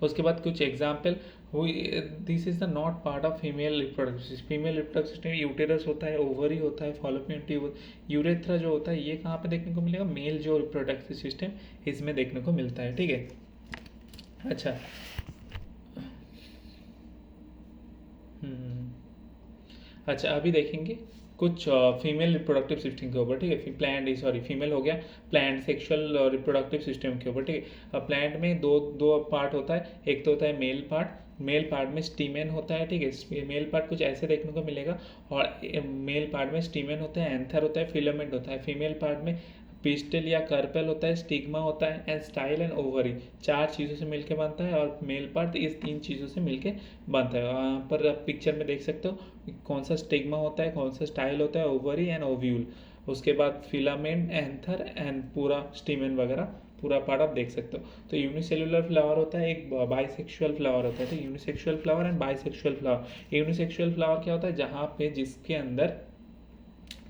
उसके बाद कुछ example, this is the not part of female reproductive, female reproductive system uterus होता है, ओवरी होता है, फॉलोपियन ट्यूब, यूरेथ्रा जो होता है ये कहाँ पे देखने को मिलेगा, मेल जो रिप्रोडक्टिव सिस्टम इसमें देखने को मिलता है, ठीक है। अच्छा, अच्छा अभी देखेंगे कुछ फीमेल रिप्रोडक्टिव सिस्टम के ऊपर, ठीक है। फीमेल हो गया, प्लांट सेक्सुअल रिप्रोडक्टिव सिस्टम के ऊपर, ठीक है। प्लांट में दो पार्ट होता है, एक तो होता है मेल पार्ट, मेल पार्ट में स्टीमेन होता है, ठीक है, मेल पार्ट कुछ ऐसे देखने को मिलेगा, और मेल पार्ट में स्टीमेन होता है, एंथर होता है, फिलामेंट होता है। फीमेल पार्ट में पिस्टल या कार्पेल होता है, स्टिग्मा होता है, एंड स्टाइल एंड ओवरी, 4 चीज़ों से मिलकर बनता है, और मेल पार्ट इस 3 चीज़ों से मिलकर बनता है। यहाँ पर आप पिक्चर में देख सकते हो कौन सा स्टिग्मा होता है, कौन सा स्टाइल होता है, ओवरी एंड ओव्यूल। उसके बाद फिलामेंट, एंथर एंड पूरा स्टीमेन वगैरह पूरा पार्ट आप देख सकते हो। तो यूनिसेल्युलर फ्लावर होता है, एक बाइसेक्सुअल फ्लावर होता है, तो unisexual flower and bisexual flower. Unisexual flower क्या होता है, जहाँ पे जिसके अंदर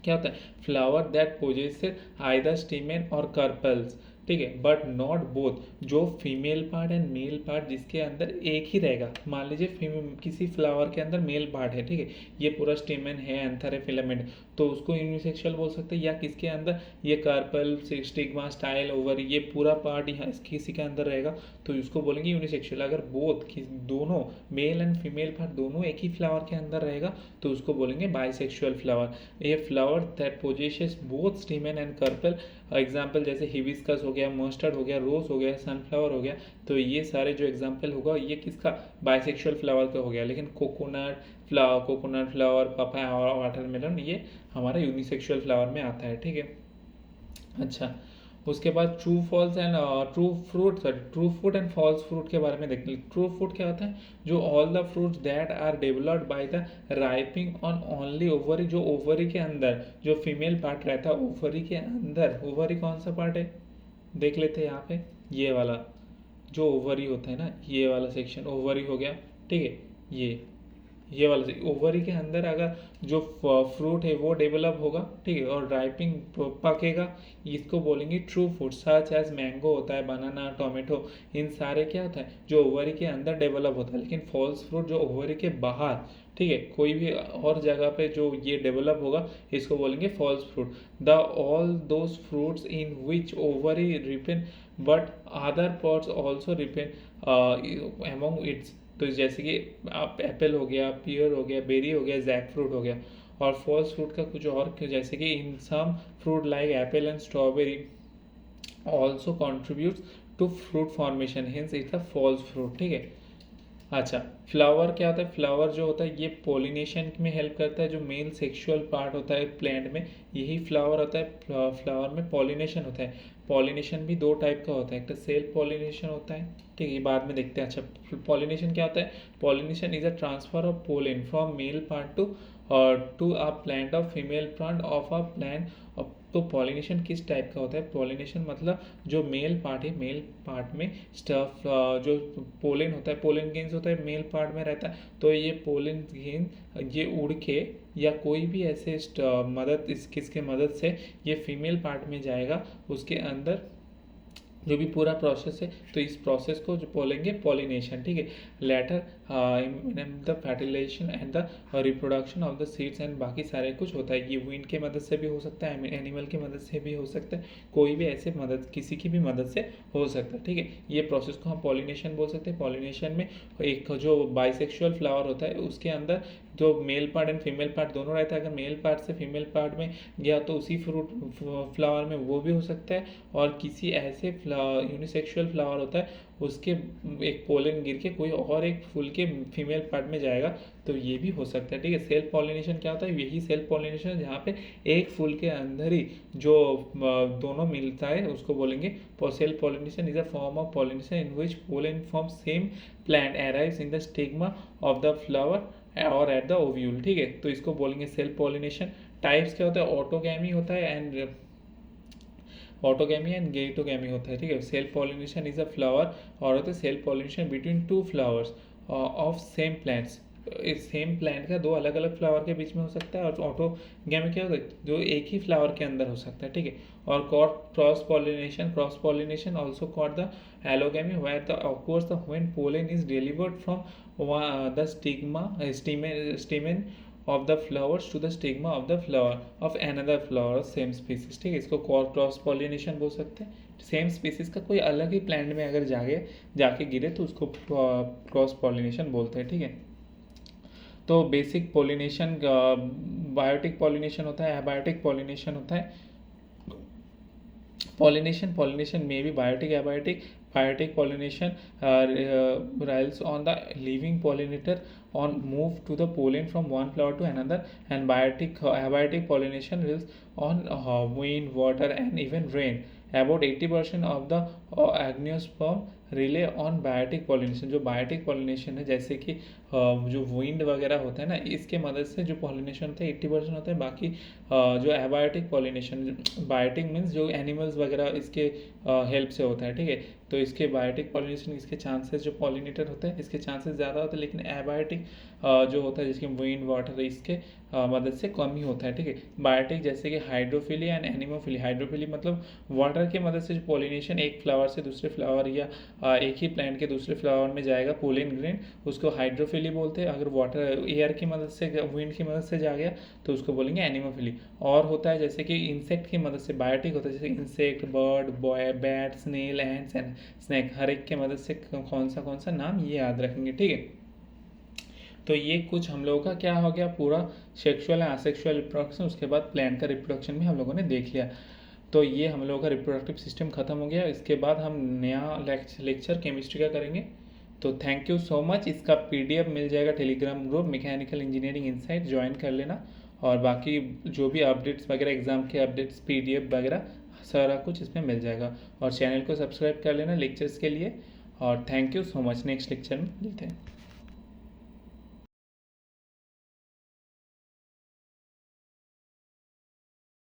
क्या होता है, फ्लावर दैट पोजेसेस आइदर स्टीमेन और कार्पेल्स, ठीक है, बट नॉट बोथ, जो female part and male part जिसके अंदर एक ही रहेगा। मान लीजिए किसी फ्लावर के अंदर मेल पार्ट है, ठीक है, ये पूरा स्टीमेन है, एंथर है, फिलामेंट, तो उसको यूनिसेक्सुअल बोल सकते हैं। या किसके अंदर ये कार्पल, स्टिग्मा, स्टाइल, ओवर, ये पूरा पार्ट यहाँ किसी के अंदर रहेगा तो उसको बोलेंगे यूनिसेक्सुअल। अगर बोथ दोनों मेल एंड फीमेल पार्ट दोनों एक ही फ्लावर के अंदर रहेगा तो उसको बोलेंगे बाइसेक्सुअल फ्लावर। ये flower that possesses both stamen and carpel, example जैसे हिबिस्कस हो गया, मस्टर्ड हो गया, रोज हो गया, सनफ्लावर हो गया, तो ये सारे जो एग्जाम्पल होगा ये किसका, बाइसेक्सुअल फ्लावर का हो गया। लेकिन कोकोनट फ्लावर, पपाया और वाटरमेलन ये हमारा यूनिसेक्सुअल फ्लावर में आता है, ठीक है। अच्छा, उसके बाद true fruit and false fruit के बारे में देखते हैं। ट्रू फ्रूट क्या होता है, जो all the fruits that are developed by the ripening on only ovary, जो ओवरी के अंदर जो फीमेल पार्ट रहता है, ओवरी के अंदर, ओवरी कौन सा पार्ट है देख लेते हैं यहाँ पे, ये वाला जो ओवरी होता है ना, ये वाला सेक्शन ओवरी हो गया, ठीक है। ये वाला ओवरी के अंदर अगर जो फ्रूट है वो डेवलप होगा, ठीक है, और राइपिंग पकेगा, इसको बोलेंगे true fruit. Such as mango होता है, बनाना, टोमेटो, इन सारे क्या होता है जो ओवरी के अंदर डेवलप होता है। लेकिन फॉल्स फ्रूट जो ओवरी के बाहर, ठीक है, कोई भी और जगह पे जो ये डेवलप होगा इसको बोलेंगे false fruit. The all those fruits in which ovary ripen but other parts also ripen among its, तो जैसे कि आप एप्पल हो गया, पियर हो गया, बेरी हो गया, जैक फ्रूट हो गया। और फॉल्स फ्रूट का कुछ और, जैसे कि in some fruit like apple and strawberry also contributes to fruit formation, hence it's a false fruit, ठीक है। अच्छा, फ्लावर क्या होता है, फ्लावर जो होता है ये पोलिनेशन में हेल्प करता है। जो मेल सेक्सुअल पार्ट होता है प्लांट में यही फ्लावर होता है, फ्लावर में पॉलिनेशन होता है। पॉलिनेशन भी 2 टाइप का होता है, एक तो सेल्फ पॉलिनेशन होता है, ठीक है, बाद में देखते हैं। अच्छा, पॉलिनेशन क्या होता है, pollination is a transfer of pollen from male part to a plant of female plant of a plant. तो पॉलिनेशन किस टाइप का होता है, पॉलिनेशन मतलब जो मेल पार्ट है, मेल पार्ट में स्टफ जो पोलन होता है, पोलन ग्रेन्स होता है मेल पार्ट में रहता है, तो ये पोलन ग्रेन ये उड़ के या कोई भी ऐसे किसके मदद से ये फीमेल पार्ट में जाएगा, उसके अंदर जो भी पूरा प्रोसेस है, तो इस प्रोसेस को जो बोलेंगे पॉलिनेशन, ठीक है। Later the fertilization and the reproduction of the seeds and बाकी सारे कुछ होता है। ये विंड के मदद से भी हो सकता है, एनिमल की मदद से भी हो सकता है, कोई भी ऐसे मदद किसी की भी मदद से हो सकता है, ठीक है। ये प्रोसेस को हम पॉलिनेशन बोल सकते हैं। पॉलिनेशन में एक जो बाइसेक्सुअल फ्लावर होता है उसके अंदर जो male part and female part दोनों रहता है, अगर मेल पार्ट से फीमेल पार्ट में गया तो उसी फ्रूट फ्लावर में वो भी हो सकता है। और किसी ऐसे यूनिसेक्सुअल फ्लावर होता है उसके एक पोलन गिर के कोई और एक फूल के फीमेल पार्ट में जाएगा, तो ये भी हो सकता है, ठीक है। सेल्फ पॉलिनेशन क्या होता है? यही सेल्फ पॉलिनेशन है जहाँ पे एक फूल के अंदर ही जो दोनों मिलता है उसको बोलेंगे self pollination. Is a form of pollination in which pollen from same plant arrives in the stigma of the flower और एट द ओव्यूल, ठीक है। तो इसको बोलेंगे सेल्फ पॉलिनेशन। टाइप्स क्या होता है? ऑटोगैमी होता है एंड ऑटोगैमी एंड गेटोगैमी होता है, ठीक है। Self pollination is a flower और होता है self pollination between two flowers of same plants. इस सेम प्लांट का दो अलग अलग फ्लावर के बीच में हो सकता है। और ऑटोगैमी क्या होता है? जो एक ही फ्लावर के अंदर हो सकता है, ठीक है। और cross pollination also called the allogamy where the occurs the when pollen is delivered from the stamen of the flowers to the stigma of the flower of another flower same species, ठीक है। इसको क्रॉस पॉलिनेशन बोल सकते हैं। सेम स्पीसीज का कोई अलग ही प्लांट में अगर जाके गिरे तो उसको क्रॉस पॉलिनेशन बोलते हैं, ठीक है। तो बेसिक पॉलिनेशन बायोटिक पॉलिनेशन होता है, एबायोटिक पॉलिनेशन होता है। Pollination may be biotic, abiotic. Biotic pollination relies on the living pollinator on move to the pollen from one flower to another, and abiotic pollination relies on wind, water, and even rain. About 80% of the angiosperm rely on biotic pollination. जो बायोटिक पॉलिनेशन है जैसे कि जो विंड वगैरह होता है ना, इसके मदद से जो पॉलिनेशन होता है 80% होता है। बाकी जो एबायोटिक पॉलिनेशन, बायोटिक मीन्स जो एनिमल्स वगैरह इसके हेल्प से होता है, ठीक है। तो इसके बायोटिक पॉलिनेशन इसके चांसेस जो पॉलिनेटर होते हैं इसके चांसेस ज़्यादा होते हैं, लेकिन एबायोटिक जो होता है जिसके विंड वाटर इसके मदद से कम ही होता है, ठीक है। बायोटिक जैसे कि हाइड्रोफिली एंड एनिमोफिली। हाइड्रोफिली मतलब वाटर की मदद से जो पॉलिनेशन एक फ्लावर से दूसरे फ्लावर या एक ही प्लांट के दूसरे फ्लावर में जाएगा पोलन ग्रेन, उसको हाइड्रोफिली बोलते हैं। अगर वाटर एयर की मदद से विंड की मदद से जा गया तो उसको बोलेंगे एनिमोफिली। और होता है जैसे कि इंसेक्ट की मदद से बायोटिक होता है, जैसे insect, bird, boy, bat, snail, ants and snake. हर एक के मदद से कौन सा नाम ये याद रखेंगे, ठीक है। तो ये कुछ हम लोगों का क्या हो गया, पूरा सेक्सुअल एंड असेक्सुअल रिप्रोडक्शन। उसके बाद प्लांट का रिप्रोडक्शन भी हम लोगों ने देख लिया। तो ये हम लोगों का रिप्रोडक्टिव सिस्टम खत्म हो गया। इसके बाद हम नया लेक्चर केमिस्ट्री का करेंगे। तो थैंक यू सो मच। इसका PDF मिल जाएगा Telegram group mechanical engineering insight, join कर लेना। और बाकी जो भी अपडेट्स वगैरह, एग्जाम के अपडेट्स, PDF वगैरह सारा कुछ इसमें मिल जाएगा। और चैनल को सब्सक्राइब कर लेना लेक्चर्स के लिए। और thank you so much. Next lecture में मिलते हैं।